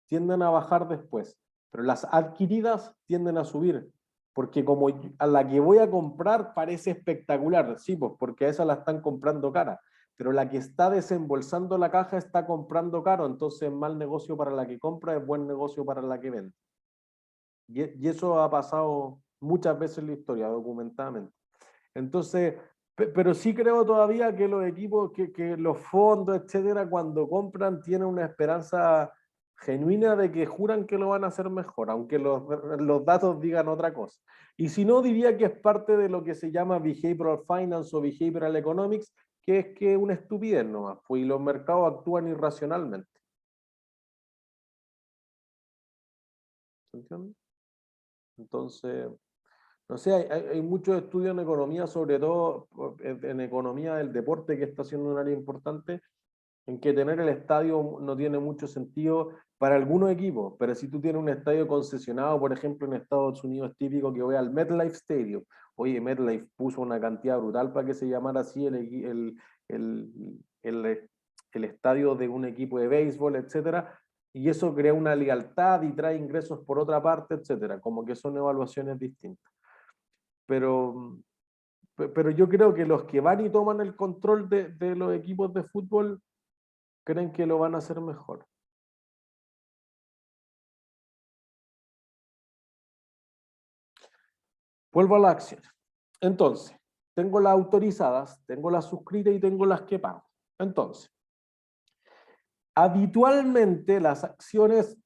tienden a bajar después, pero las adquiridas tienden a subir, porque como a la que voy a comprar parece espectacular, sí, pues porque a esa la están comprando cara, pero la que está desembolsando la caja está comprando caro, entonces mal negocio para la que compra, es buen negocio para la que vende. Y eso ha pasado muchas veces en la historia, documentadamente. Entonces, pero sí creo todavía que los equipos, que los fondos, etcétera, cuando compran tienen una esperanza genuina de que juran que lo van a hacer mejor, aunque los datos digan otra cosa. Y si no, diría que es parte de lo que se llama behavioral finance o behavioral economics, que es que una estupidez nomás, pues y los mercados actúan irracionalmente. ¿Se entiende? Entonces, no sé, hay muchos estudios en economía, sobre todo en economía del deporte, que está siendo un área importante, en que tener el estadio no tiene mucho sentido para algunos equipos, pero si tú tienes un estadio concesionado, por ejemplo, en Estados Unidos es típico que voy al MetLife Stadium. Oye, MetLife puso una cantidad brutal para que se llamara así el estadio de un equipo de béisbol, etcétera, y eso crea una lealtad y trae ingresos por otra parte, etcétera, como que son evaluaciones distintas. Pero yo creo que los que van y toman el control de los equipos de fútbol creen que lo van a hacer mejor. Vuelvo a las acciones. Entonces, tengo las autorizadas, tengo las suscritas y tengo las que pago. Entonces, habitualmente las acciones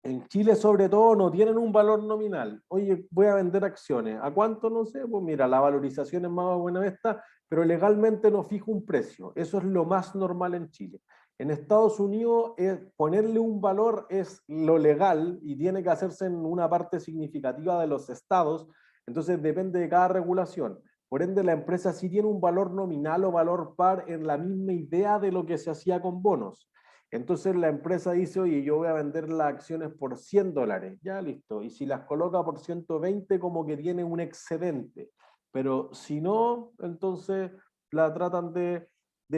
en Chile sobre todo no tienen un valor nominal. Oye, voy a vender acciones. ¿A cuánto? No sé. Pues mira, la valorización es más buena esta, pero legalmente no fijo un precio. Eso es lo más normal en Chile. En Estados Unidos, ponerle un valor es lo legal y tiene que hacerse en una parte significativa de los estados. Entonces depende de cada regulación. Por ende, la empresa sí tiene un valor nominal o valor par en la misma idea de lo que se hacía con bonos. Entonces la empresa dice, oye, yo voy a vender las acciones por $100, ya listo. Y si las coloca por 120, como que tiene un excedente. Pero si no, entonces la tratan de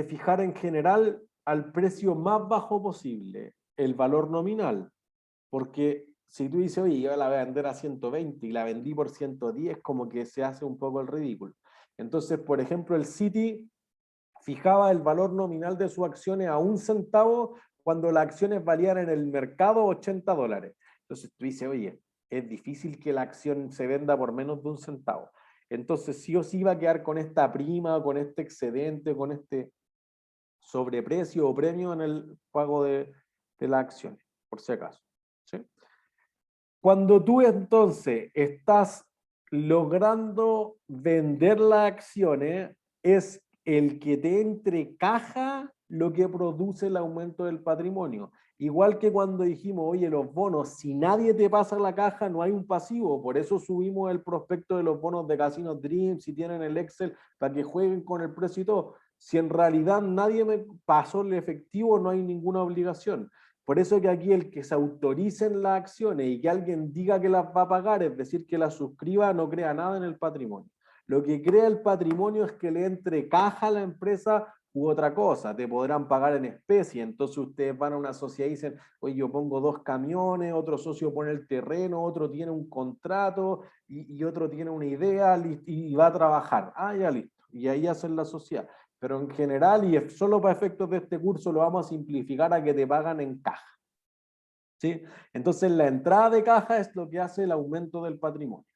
fijar en general al precio más bajo posible, el valor nominal. Porque si tú dices, oye, yo la voy a vender a 120 y la vendí por 110, como que se hace un poco el ridículo. Entonces, por ejemplo, el Citi fijaba el valor nominal de sus acciones a 1 centavo cuando las acciones valían en el mercado $80. Entonces tú dices, oye, es difícil que la acción se venda por menos de 1 centavo. Entonces sí o sí va a quedar con esta prima, con este excedente, con este sobreprecio o premio en el pago de las acciones, por si acaso. ¿Sí? Cuando tú entonces estás logrando vender las acciones, es el que te entre caja lo que produce el aumento del patrimonio. Igual que cuando dijimos, oye, los bonos, si nadie te pasa la caja, no hay un pasivo. Por eso subimos el prospecto de los bonos de Casino Dream, si tienen el Excel, para que jueguen con el precio y todo. Si en realidad nadie me pasó el efectivo, no hay ninguna obligación. Por eso que aquí el que se autoricen las acciones y que alguien diga que las va a pagar, es decir, que las suscriba, no crea nada en el patrimonio. Lo que crea el patrimonio es que le entre caja a la empresa u otra cosa. Te podrán pagar en especie. Entonces ustedes van a una sociedad y dicen, oye, yo pongo 2 camiones, otro socio pone el terreno, otro tiene un contrato y otro tiene una idea y va a trabajar. Ah, ya listo. Y ahí hacen la sociedad. Pero en general, y solo para efectos de este curso, lo vamos a simplificar a que te pagan en caja. ¿Sí? Entonces la entrada de caja es lo que hace el aumento del patrimonio.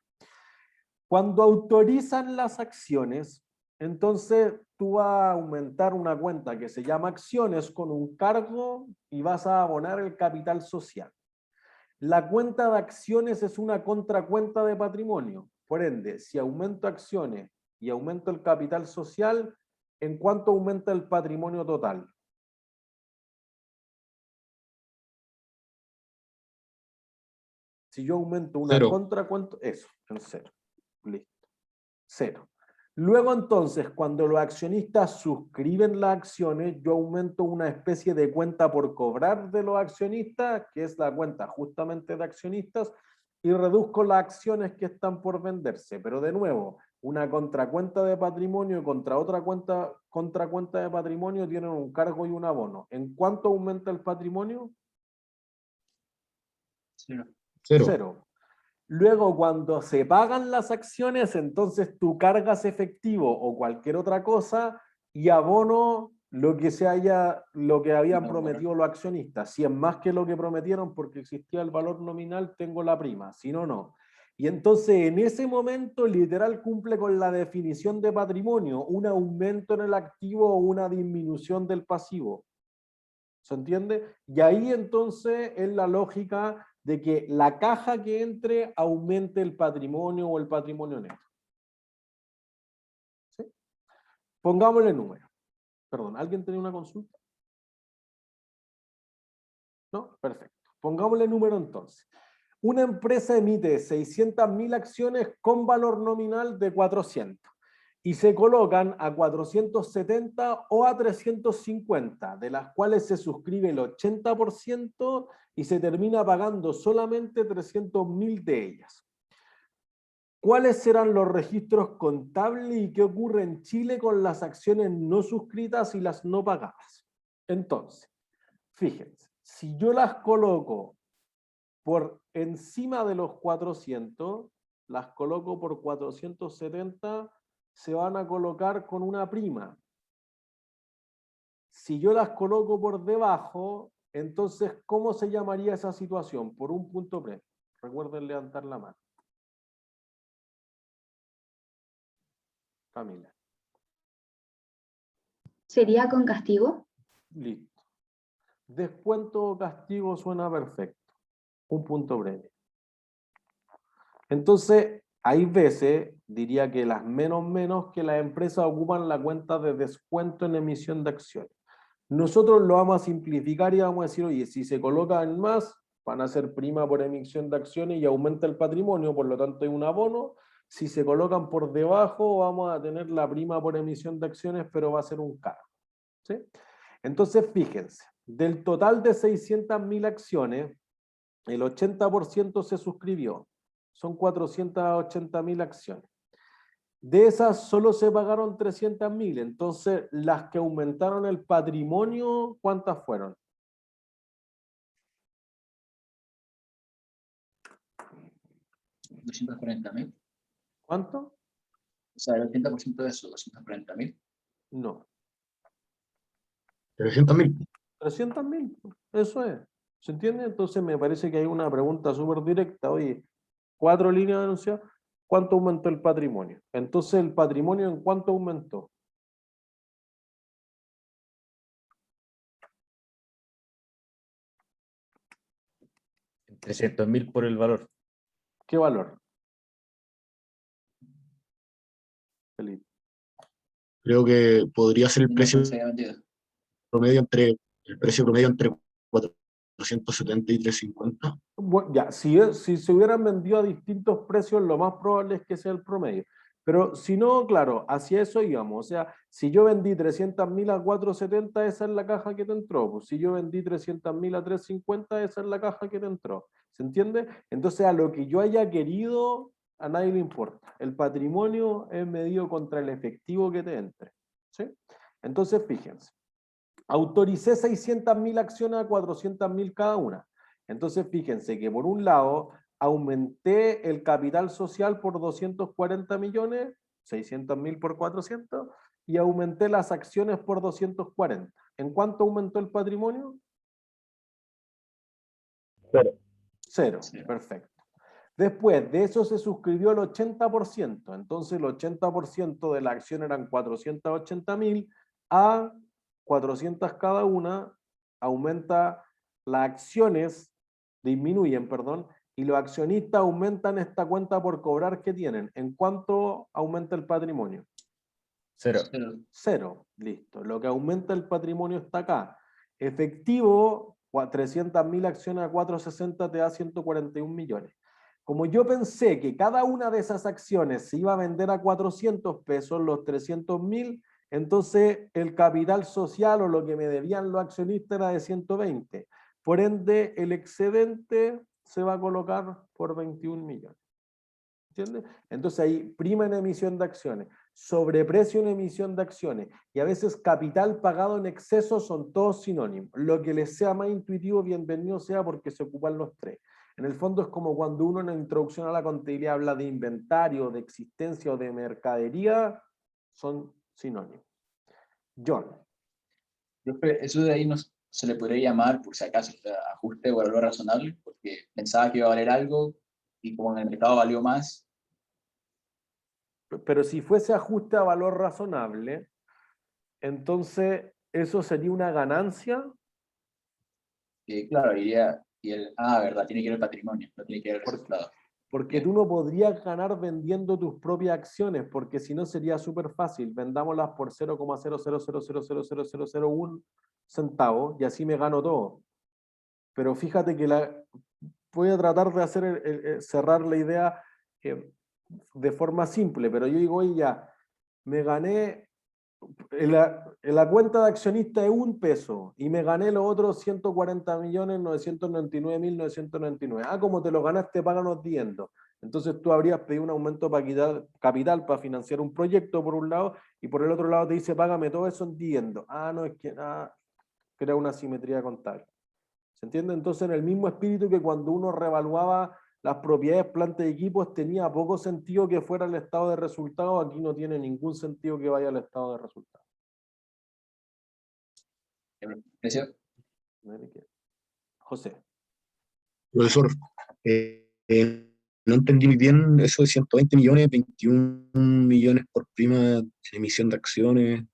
Cuando autorizan las acciones, entonces tú vas a aumentar una cuenta que se llama acciones con un cargo y vas a abonar el capital social. La cuenta de acciones es una contracuenta de patrimonio. Por ende, si aumento acciones y aumento el capital social, ¿en cuánto aumenta el patrimonio total? Si yo aumento una contracuenta, eso, en 0. Listo. 0. Luego entonces, cuando los accionistas suscriben las acciones, yo aumento una especie de cuenta por cobrar de los accionistas, que es la cuenta justamente de accionistas, y reduzco las acciones que están por venderse. Pero de nuevo, una contracuenta de patrimonio contra otra contracuenta de patrimonio tienen un cargo y un abono. ¿En cuánto aumenta el patrimonio? 0. 0. Luego, cuando se pagan las acciones, entonces tú cargas efectivo o cualquier otra cosa y abono lo que habían prometido los accionistas. Si es más que lo que prometieron porque existía el valor nominal, tengo la prima, si no, no. Y entonces en ese momento literal cumple con la definición de patrimonio, un aumento en el activo o una disminución del pasivo. ¿Se entiende? Y ahí entonces es la lógica de que la caja que entre aumente el patrimonio o el patrimonio neto. ¿Sí? Pongámosle número. Perdón, ¿alguien tenía una consulta? ¿No? Perfecto. Pongámosle número entonces. Una empresa emite 600.000 acciones con valor nominal de 400. y se colocan a 470 o a 350, de las cuales se suscribe el 80% y se termina pagando solamente 300.000 de ellas. ¿Cuáles serán los registros contables y qué ocurre en Chile con las acciones no suscritas y las no pagadas? Entonces, fíjense, si yo las coloco por encima de los 400, las coloco por 470, se van a colocar con una prima. Si yo las coloco por debajo, entonces, ¿cómo se llamaría esa situación? Por un punto pre. Recuerden levantar la mano. Camila. ¿Sería con castigo? Listo. Descuento o castigo suena perfecto. Un punto breve. Entonces, hay veces, diría que las menos que las empresas ocupan la cuenta de descuento en emisión de acciones. Nosotros lo vamos a simplificar y vamos a decir, oye, si se colocan más, van a ser prima por emisión de acciones y aumenta el patrimonio, por lo tanto hay un abono. Si se colocan por debajo, vamos a tener la prima por emisión de acciones, pero va a ser un cargo. ¿Sí? Entonces, fíjense, del total de 600.000 acciones, el 80% se suscribió. Son 480.000 acciones. De esas solo se pagaron 300.000. Entonces, las que aumentaron el patrimonio, ¿cuántas fueron? ¿240.000? ¿Cuánto? O sea, el 80% de eso, 240.000. No. 300.000. 300.000. Eso es. ¿Se entiende? Entonces me parece que hay una pregunta súper directa. Oye, 4 líneas de enunciado. ¿Cuánto aumentó el patrimonio? Entonces, ¿el patrimonio en cuánto aumentó? En 300.000 por el valor. ¿Qué valor? Felipe. Creo que podría ser el No precio se había vendido. promedio entre 470 y 350. Bueno, ya, si se hubieran vendido a distintos precios, lo más probable es que sea el promedio. Pero si no, claro, hacia eso íbamos. O sea, si yo vendí 300.000 a 470, esa es la caja que te entró. Pues si yo vendí 300.000 a 350, esa es la caja que te entró. ¿Se entiende? Entonces, a lo que yo haya querido, a nadie le importa. El patrimonio es medido contra el efectivo que te entre. ¿Sí? Entonces, fíjense. Autoricé 600.000 acciones a 400.000 cada una. Entonces, fíjense que por un lado, aumenté el capital social por 240 millones, 600.000 por 400, y aumenté las acciones por 240. ¿En cuánto aumentó el patrimonio? Cero. Perfecto. Después de eso se suscribió el 80%. Entonces, el 80% de la acción eran 480.000 a 400 cada una, aumenta las acciones, disminuyen, perdón, y los accionistas aumentan esta cuenta por cobrar que tienen. ¿En cuánto aumenta el patrimonio? Cero. Cero, listo. Lo que aumenta el patrimonio está acá. Efectivo, 300.000 acciones a 460 te da 141 millones. Como yo pensé que cada una de esas acciones se iba a vender a 400 pesos, los 300.000, entonces el capital social o lo que me debían los accionistas era de 120. Por ende, el excedente se va a colocar por 21 millones. ¿Entiendes? Entonces ahí prima en emisión de acciones, sobreprecio en emisión de acciones y a veces capital pagado en exceso son todos sinónimos. Lo que les sea más intuitivo, bienvenido sea porque se ocupan los tres. En el fondo es como cuando uno en la introducción a la contabilidad habla de inventario, de existencia o de mercadería, son sinónimos. John. Eso de ahí no se le podría llamar, por si acaso, ajuste o valor razonable, porque pensaba que iba a valer algo y como en el mercado valió más. Pero si fuese ajuste a valor razonable, entonces eso sería una ganancia. Claro, verdad, tiene que ver el patrimonio, no tiene que ver el resultado. Porque tú no podrías ganar vendiendo tus propias acciones, porque si no sería súper fácil. Vendámoslas por 0,000000001 centavos y así me gano todo. Pero fíjate que voy a tratar de hacer cerrar la idea de forma simple, pero yo digo, oye, ya, me gané, en la cuenta de accionista de $1 y me gané los otros 140.999.999. Ah, como te lo ganaste, páganos dividendos. Entonces tú habrías pedido un aumento para quitar capital para financiar un proyecto por un lado, y por el otro lado te dice, págame todo eso en dividendos. Ah, no, es que crea una asimetría contable. ¿Se entiende? Entonces, en el mismo espíritu que cuando uno revaluaba las propiedades, plantas y equipos, tenía poco sentido que fuera el estado de resultados, aquí no tiene ningún sentido que vaya al estado de resultados. Gracias. José. Profesor, no entendí muy bien eso de 120 millones, 21 millones por prima de emisión de acciones.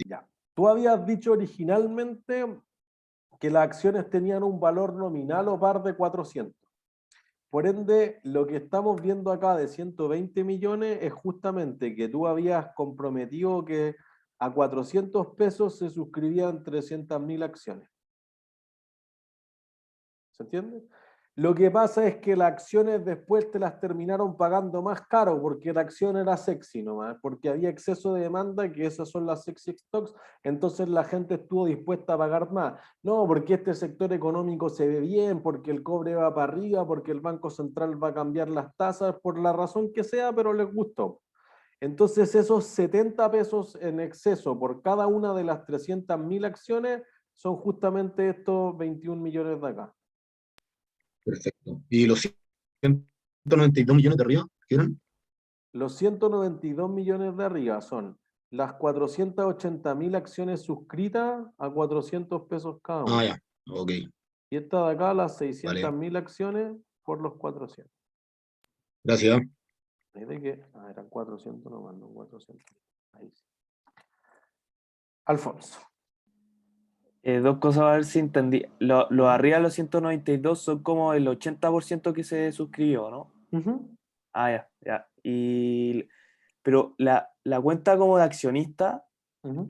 Ya. Tú habías dicho originalmente que las acciones tenían un valor nominal o par de 400. Por ende, lo que estamos viendo acá de 120 millones es justamente que tú habías comprometido que a 400 pesos se suscribían 300.000 acciones. ¿Se entiende? Lo que pasa es que las acciones después te las terminaron pagando más caro porque la acción era sexy nomás, porque había exceso de demanda, que esas son las sexy stocks, entonces la gente estuvo dispuesta a pagar más. No, porque este sector económico se ve bien, porque el cobre va para arriba, porque el Banco Central va a cambiar las tasas, por la razón que sea, pero les gustó. Entonces esos 70 pesos en exceso por cada una de las 300.000 acciones son justamente estos 21 millones de acá. Perfecto. ¿Y los 192 millones de arriba? ¿Qué eran? Los 192 millones de arriba son las 480.000 acciones suscritas a 400 pesos cada una. Ah, ya. Ok. Y esta de acá, las Vale. 600.000 acciones por los 400. Gracias. ¿De qué? Eran 400 nomás, no 400. Ahí sí. Alfonso. Dos cosas a ver si entendí. Lo arriba de los 192 son como el 80% que se suscribió, ¿no? Ujú. Ah, ya, ya. Pero la cuenta como de accionista, Ujú.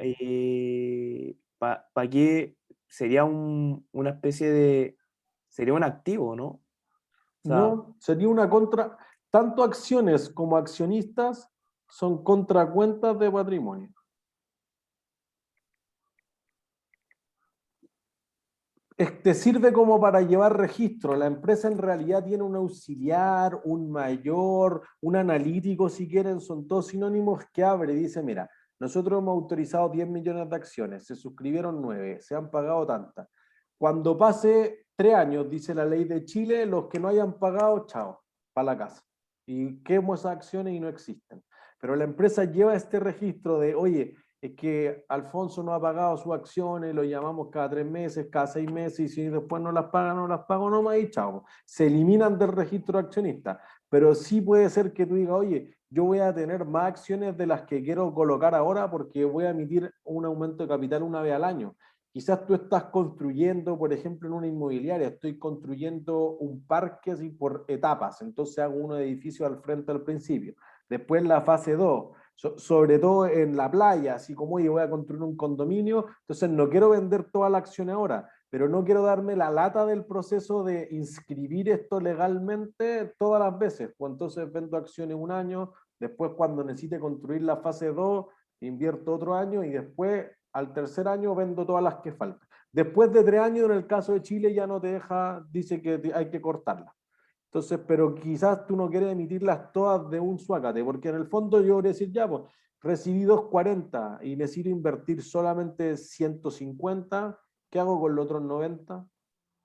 ¿para qué sería una especie de... Sería un activo, ¿no? O sea, No, sería una contra. Tanto acciones como accionistas son contracuentas de patrimonio. Te sirve como para llevar registro. La empresa en realidad tiene un auxiliar, un mayor, un analítico, si quieren, son todos sinónimos, que abre y dice, mira, nosotros hemos autorizado 10 millones de acciones, se suscribieron 9, se han pagado tantas. Cuando pase 3 años, dice la ley de Chile, los que no hayan pagado, chao, para la casa. Y quemo esas acciones y no existen. Pero la empresa lleva este registro de, oye, es que Alfonso no ha pagado sus acciones, lo llamamos cada 3 meses, cada 6 meses, y si después no las paga, no las pago nomás y chao. Se eliminan del registro accionista. Pero sí puede ser que tú digas, oye, yo voy a tener más acciones de las que quiero colocar ahora porque voy a emitir un aumento de capital una vez al año. Quizás tú estás construyendo, por ejemplo, en una inmobiliaria, estoy construyendo un parque así por etapas, entonces hago un edificio al frente al principio. Después la fase 2, sobre todo en la playa, así como yo voy a construir un condominio, entonces no quiero vender toda la acción ahora, pero no quiero darme la lata del proceso de inscribir esto legalmente todas las veces, pues entonces vendo acciones un año, después cuando necesite construir la fase 2, invierto otro año y después al tercer año vendo todas las que faltan. Después de 3 años, en el caso de Chile, ya no te deja, dice que hay que cortarla. Entonces, pero quizás tú no quieres emitirlas todas de un suácate, porque en el fondo yo voy a decir, ya, pues, recibí 240 y necesito invertir solamente 150, ¿qué hago con los otros 90?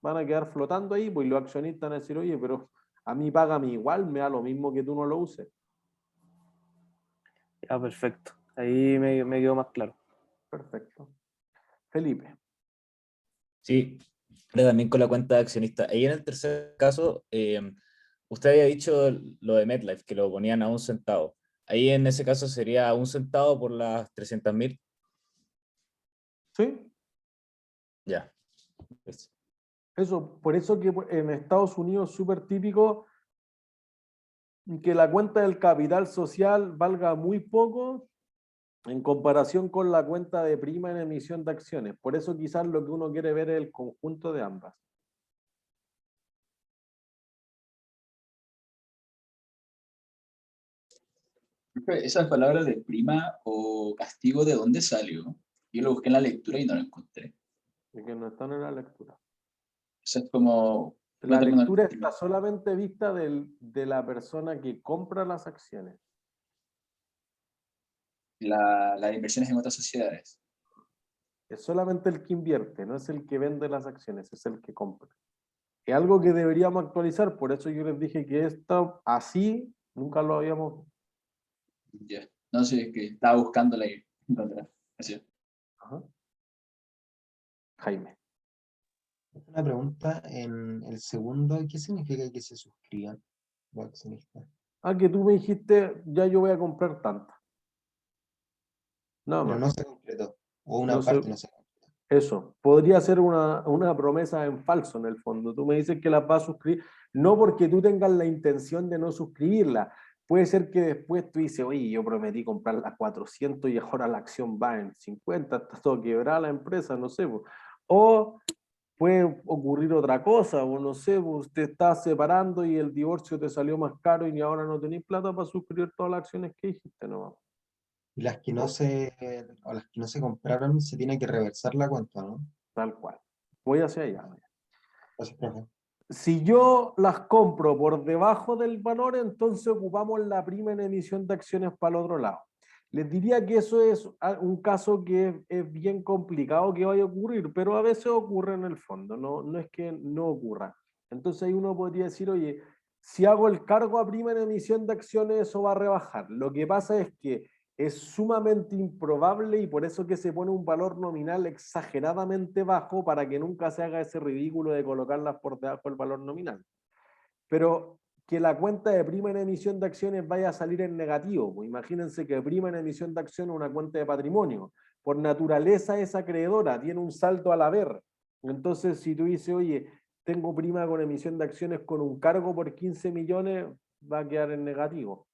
Van a quedar flotando ahí, pues los accionistas van a decir, oye, pero a mí págame igual, me da lo mismo que tú no lo uses. ya, perfecto. Ahí me quedó más claro. Perfecto. Felipe. Sí, pero también con la cuenta de accionista. Ahí en el tercer caso, usted había dicho lo de MetLife, que lo ponían a 1 centavo. Ahí en ese caso sería 1 centavo por las 300.000. ¿Sí? Ya. Eso, por eso que en Estados Unidos es súper típico que la cuenta del capital social valga muy poco en comparación con la cuenta de prima en emisión de acciones. Por eso quizás lo que uno quiere ver es el conjunto de ambas. Esa palabra de prima o castigo, ¿de dónde salió? Yo lo busqué en la lectura y no lo encontré. Y que no están en la lectura. Eso es como... La no tengo lectura una- está solamente vista de la persona que compra las acciones. las inversiones en otras sociedades. Es solamente el que invierte, no es el que vende las acciones, es el que compra. Es algo que deberíamos actualizar, por eso yo les dije que esto así nunca lo habíamos... Ya. No sé, que estaba buscándola y encontré. Así. Ajá. Jaime. Una pregunta, en el segundo, ¿qué significa que se suscriban los accionistas? Ah, que tú me dijiste, ya yo voy a comprar tanta. No, Pero no, no se concretó, o una no sé. parte no se concretó. Eso, podría ser una promesa en falso en el fondo. Tú me dices que las vas a suscribir, no porque tú tengas la intención de no suscribirla. Puede ser que después tú dices, oye, yo prometí comprar a 400 y ahora la acción va en 50, está todo quebrada la empresa, no sé. Po. O puede ocurrir otra cosa, o no sé, pues, te estás separando y el divorcio te salió más caro y ahora no tenés plata para suscribir todas las acciones que dijiste, ¿no? Y las que no se, o las que no se compraron, se tiene que reversar la cuenta, ¿no? Tal cual. Voy hacia allá. Gracias, profe. Si yo las compro por debajo del valor, entonces ocupamos la prima en emisión de acciones para el otro lado. Les diría que eso es un caso que es bien complicado que vaya a ocurrir, pero a veces ocurre en el fondo, no es que no ocurra. Entonces ahí uno podría decir, oye, si hago el cargo a prima en emisión de acciones, eso va a rebajar. Lo que pasa es que es sumamente improbable y por eso que se pone un valor nominal exageradamente bajo para que nunca se haga ese ridículo de colocarlas por debajo del valor nominal. Pero que la cuenta de prima en emisión de acciones vaya a salir en negativo. Pues imagínense que prima en emisión de acciones es una cuenta de patrimonio. Por naturaleza es acreedora, tiene un salto al haber. Entonces, si tú dices, oye, tengo prima con emisión de acciones con un cargo por 15 millones, va a quedar en negativo.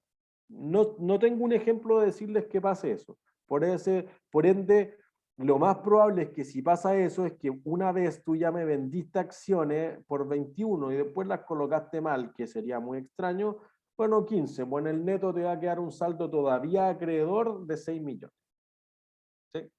No tengo un ejemplo de decirles que pase eso. Por ende, lo más probable es que si pasa eso, es que una vez tú ya me vendiste acciones por 21 y después las colocaste mal, que sería muy extraño, bueno, 15, bueno, el neto te va a quedar un saldo todavía acreedor de 6 millones. ¿Sí?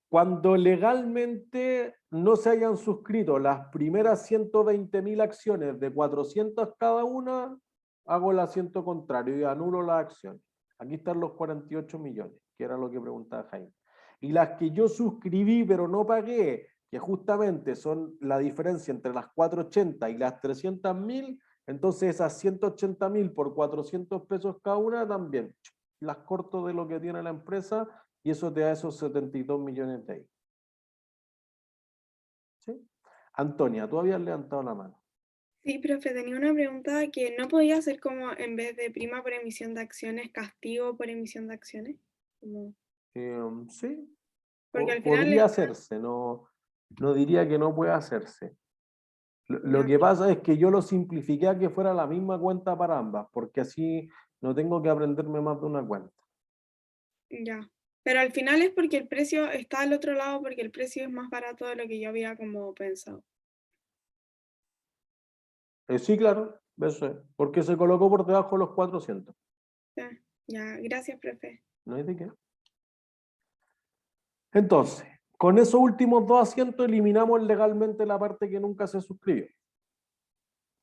Cuando legalmente no se hayan suscrito las primeras 120.000 acciones de 400 cada una, hago el asiento contrario y anulo las acciones. Aquí están los 48 millones, que era lo que preguntaba Jaime. Y las que yo suscribí pero no pagué, que justamente son la diferencia entre las 480 y las 300.000, entonces esas 180.000 por 400 pesos cada una también las corto de lo que tiene la empresa y eso te da esos 72 millones de ahí. ¿Sí? Antonia, tú habías levantado la mano. Sí, profe, tenía una pregunta que no podía ser como en vez de prima por emisión de acciones, castigo por emisión de acciones. Como... Sí, Porque al final podría hacerse, no diría que no puede hacerse. Lo que pasa es que yo lo simplifiqué a que fuera la misma cuenta para ambas, porque así no tengo que aprenderme más de una cuenta. ya. Pero al final es porque el precio está al otro lado, porque el precio es más barato de lo que yo había como pensado. Sí, claro, eso es, porque se colocó por debajo de los 400. Ya, ya. Gracias, profe. No hay de qué. Entonces, con esos últimos dos asientos eliminamos legalmente la parte que nunca se suscribió.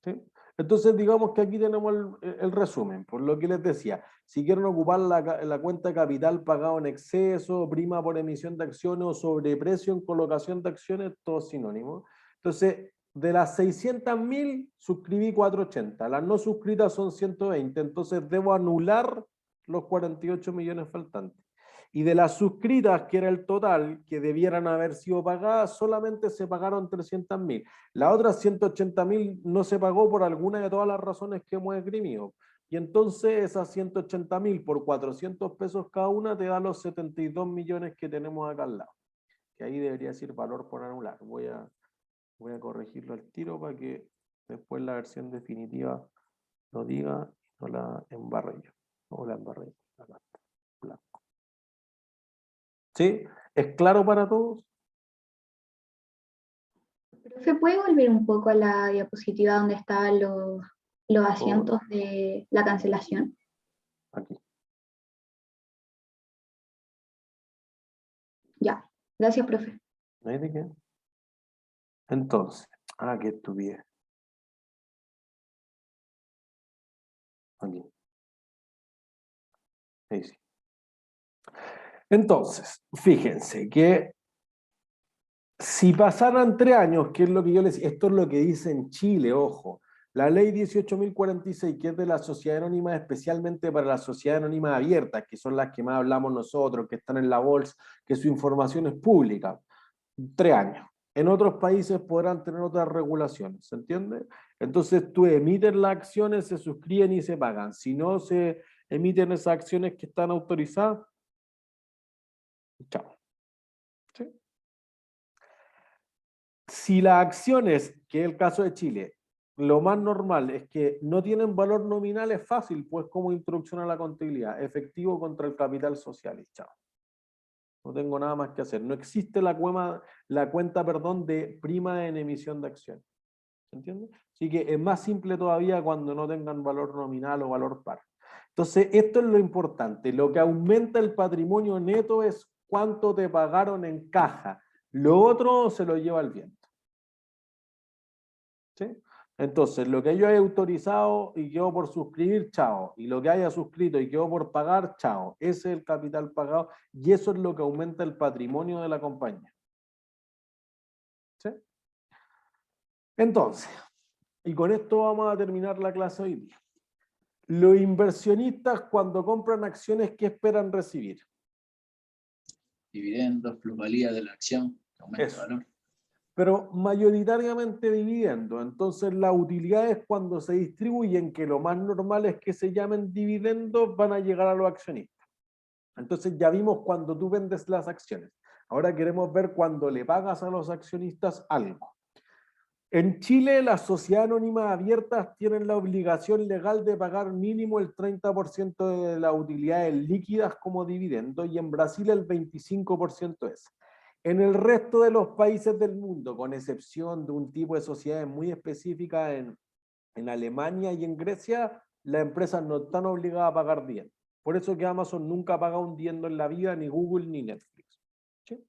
¿Sí? Entonces, digamos que aquí tenemos el resumen, por lo que les decía, si quieren ocupar la cuenta de capital pagado en exceso, prima por emisión de acciones o sobreprecio en colocación de acciones, todo sinónimo. Entonces, de las 600.000, suscribí 480, las no suscritas son 120, entonces debo anular los 48 millones faltantes. Y de las suscritas, que era el total, que debieran haber sido pagadas, solamente se pagaron 300.000. Las otras 180.000 no se pagó por alguna de todas las razones que hemos esgrimido. Y entonces esas 180.000 por 400 pesos cada una te da los 72 millones que tenemos acá al lado. Que ahí debería decir valor por anular. Voy a corregirlo al tiro para que después la versión definitiva lo diga y no la embarre yo. No la embarré. Blanco. ¿Sí? ¿Es claro para todos? ¿Se puede volver un poco a la diapositiva donde estaban los asientos de la cancelación? Aquí. Ya, gracias, profe. ¿No hay de qué? Entonces, qué estupidez. Aquí. Ahí sí. Entonces, fíjense que si pasaran 3 años, que es lo que yo les... Esto es lo que dice en Chile, ojo. La ley 18.046, que es de la sociedad anónima, especialmente para las sociedades anónimas abiertas, que son las que más hablamos nosotros, que están en la bolsa, que su información es pública. 3 años. En otros países podrán tener otras regulaciones, ¿se entiende? Entonces tú emites las acciones, se suscriben y se pagan. Si no se emiten esas acciones que están autorizadas, chao. ¿Sí? Si las acciones, que es el caso de Chile, lo más normal es que no tienen valor nominal, es fácil, pues como introducción a la contabilidad, efectivo contra el capital social y chao. No tengo nada más que hacer. No existe la cuenta de prima en emisión de acciones. ¿Se entiende? Así que es más simple todavía cuando no tengan valor nominal o valor par. Entonces, esto es lo importante. Lo que aumenta el patrimonio neto es cuánto te pagaron en caja. Lo otro se lo lleva el viento. ¿Sí? Entonces, lo que yo haya autorizado y quedó por suscribir, chao. Y lo que haya suscrito y quedó por pagar, chao. Ese es el capital pagado y eso es lo que aumenta el patrimonio de la compañía. ¿Sí? Entonces, y con esto vamos a terminar la clase hoy día. Los inversionistas cuando compran acciones, ¿qué esperan recibir? Dividendos, plusvalía de la acción, aumento de Eso. valor. Pero mayoritariamente dividendos. Entonces las utilidades cuando se distribuyen, que lo más normal es que se llamen dividendos, van a llegar a los accionistas. Entonces ya vimos cuando tú vendes las acciones. Ahora queremos ver cuando le pagas a los accionistas algo. En Chile, las sociedades anónimas abiertas tienen la obligación legal de pagar mínimo el 30% de las utilidades líquidas como dividendo y en Brasil el 25% es. En el resto de los países del mundo, con excepción de un tipo de sociedades muy específicas en Alemania y en Grecia, las empresas no están obligadas a pagar dividendos. Por eso que Amazon nunca ha pagado un dividendo en la vida, ni Google ni Netflix. ¿Sí?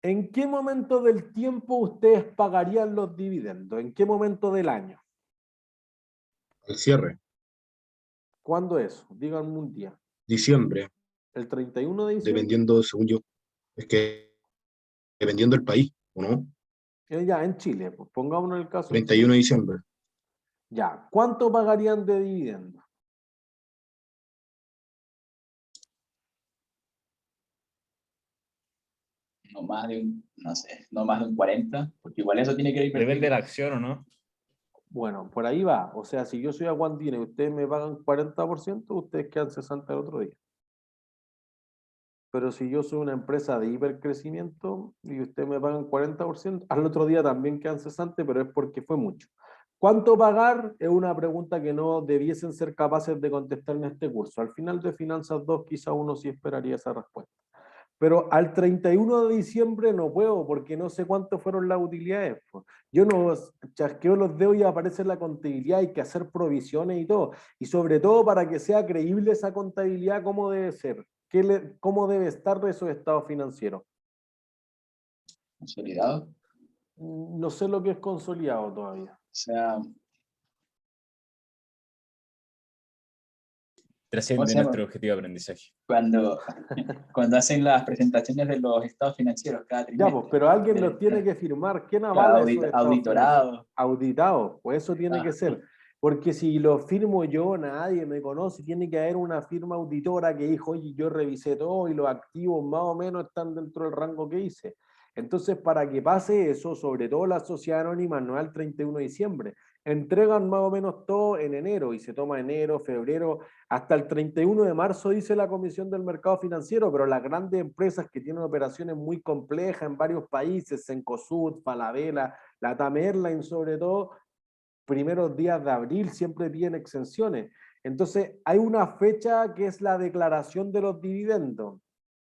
¿En qué momento del tiempo ustedes pagarían los dividendos? ¿En qué momento del año? Al cierre, ¿Cuándo es? Díganme un día. diciembre, ¿El 31 de diciembre? dependiendo, según yo, es que dependiendo del país, ¿o no? Ya, en Chile, pues pongámonos el caso en 31 Chile. de diciembre. Ya, ¿cuánto pagarían de dividendos? No más de un, no sé, no más de un 40, porque igual eso tiene que ir Depende de la acción o no. Bueno, por ahí va. O sea, si yo soy aguandina y ustedes me pagan 40%, ustedes quedan 60% el otro día. Pero si yo soy una empresa de hipercrecimiento y ustedes me pagan 40%, al otro día también quedan 60%, pero es porque fue mucho. ¿Cuánto pagar? Es una pregunta que no debiesen ser capaces de contestar en este curso. Al final de Finanzas 2 quizá uno sí esperaría esa respuesta. Pero al 31 de diciembre no puedo porque no sé cuánto fueron las utilidades. Yo no chasqueo los dedos y aparece la contabilidad, hay que hacer provisiones y todo. Y sobre todo para que sea creíble esa contabilidad, ¿cómo debe ser? ¿Cómo debe estar de esos estados financieros? consolidado. No sé lo que es consolidado todavía. O sea, ¿cómo Trasciende se llama? nuestro objetivo de aprendizaje. Cuando hacen las presentaciones de los estados financieros cada Ya, trimestre. pues, pero alguien los tiene que firmar. ¿Quién Claro, avala esos estados auditorado. financieros? Auditados, pues eso tiene que ser. Porque si lo firmo yo, nadie me conoce, tiene que haber una firma auditora que dijo, oye, yo revisé todo y los activos más o menos están dentro del rango que hice. Entonces, para que pase eso, sobre todo la sociedad anónima, no es al 31 de diciembre, entregan más o menos todo en enero y se toma enero, febrero, hasta el 31 de marzo dice la Comisión del Mercado Financiero, pero las grandes empresas que tienen operaciones muy complejas en varios países, Cencosud, Falabella, Latam Airlines sobre todo, primeros días de abril siempre piden exenciones. Entonces, hay una fecha que es la declaración de los dividendos.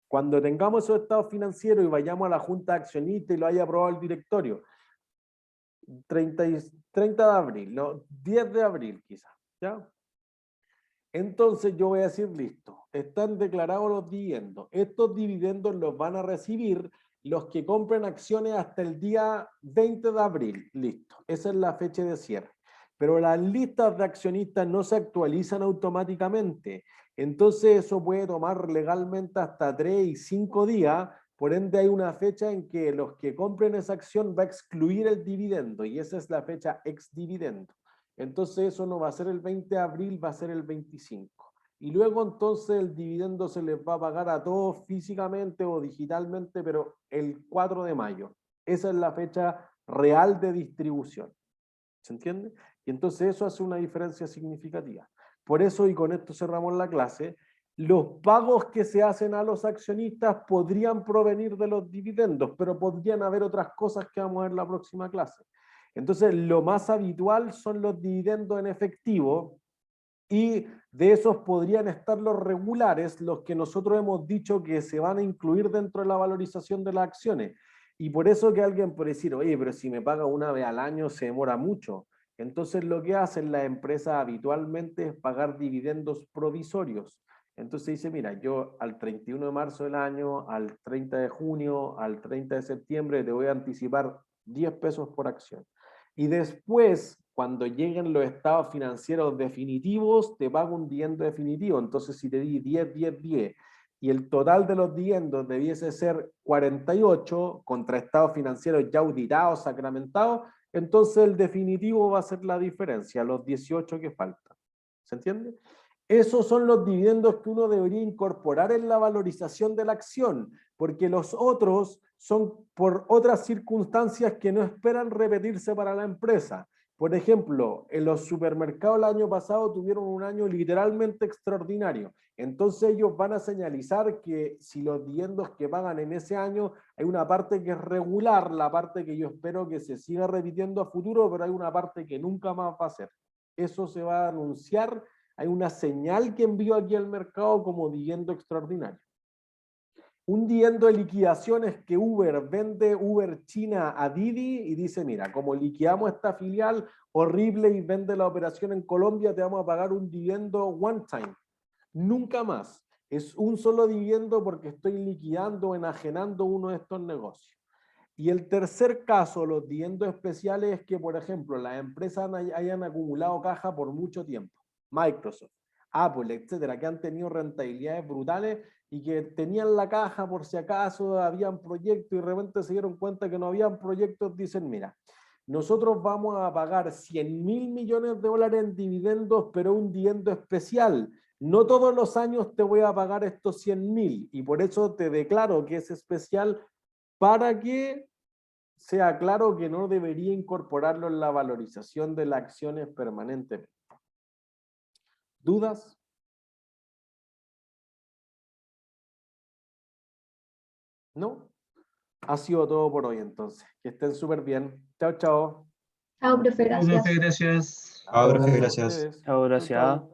Cuando tengamos esos estados financieros y vayamos a la Junta de Accionistas y lo haya aprobado el directorio, 30 de abril, no, 10 de abril quizás, ¿ya? Entonces yo voy a decir, listo, están declarados los dividendos. Estos dividendos los van a recibir los que compren acciones hasta el día 20 de abril. Listo, esa es la fecha de cierre. Pero las listas de accionistas no se actualizan automáticamente. Entonces eso puede tomar legalmente hasta 3 y 5 días. Por ende hay una fecha en que los que compren esa acción va a excluir el dividendo y esa es la fecha ex dividendo. Entonces eso no va a ser el 20 de abril, va a ser el 25. Y luego entonces el dividendo se les va a pagar a todos físicamente o digitalmente, pero el 4 de mayo. Esa es la fecha real de distribución. ¿Se entiende? Y entonces eso hace una diferencia significativa. Por eso, y con esto cerramos la clase, los pagos que se hacen a los accionistas podrían provenir de los dividendos, pero podrían haber otras cosas que vamos a ver en la próxima clase. Entonces, lo más habitual son los dividendos en efectivo y de esos podrían estar los regulares, los que nosotros hemos dicho que se van a incluir dentro de la valorización de las acciones. Y por eso que alguien puede decir, oye, pero si me paga una vez al año se demora mucho. Entonces lo que hacen las empresas habitualmente es pagar dividendos provisorios. Entonces dice, mira, yo al 31 de marzo del año, al 30 de junio, al 30 de septiembre te voy a anticipar 10 pesos por acción. Y después, cuando lleguen los estados financieros definitivos, te pago un dividendo definitivo. Entonces si te di 10, 10, 10, y el total de los dividendos debiese ser 48 contra estados financieros ya auditados, sacramentados, entonces el definitivo va a ser la diferencia, los 18 que faltan. ¿Se entiende? Esos son los dividendos que uno debería incorporar en la valorización de la acción, porque los otros son por otras circunstancias que no esperan repetirse para la empresa. Por ejemplo, en los supermercados el año pasado tuvieron un año literalmente extraordinario. Entonces ellos van a señalizar que si los dividendos que pagan en ese año, hay una parte que es regular, la parte que yo espero que se siga repitiendo a futuro, pero hay una parte que nunca más va a ser. Eso se va a anunciar, hay una señal que envío aquí al mercado como dividendo extraordinario. Un dividendo de liquidaciones que Uber vende Uber China a Didi y dice, mira, como liquidamos esta filial horrible y vende la operación en Colombia, te vamos a pagar un dividendo one time. Nunca más. Es un solo dividendo porque estoy liquidando o enajenando uno de estos negocios. Y el tercer caso, los dividendos especiales, es que, por ejemplo, las empresas hayan acumulado caja por mucho tiempo. Microsoft, Apple, etcétera, que han tenido rentabilidades brutales y que tenían la caja por si acaso habían proyectos y de repente se dieron cuenta que no habían proyectos, dicen, mira, nosotros vamos a pagar 100.000 millones de dólares en dividendos, pero un dividendo especial. No todos los años te voy a pagar estos 100.000 y por eso te declaro que es especial para que sea claro que no debería incorporarlo en la valorización de las acciones permanentemente. ¿Dudas? ¿No? Ha sido todo por hoy entonces. Que estén súper bien. Chao, chao. Chao, profe, gracias. Profe, gracias. Chao, Profe, gracias. ustedes. Chao, Chao, gracias. chao.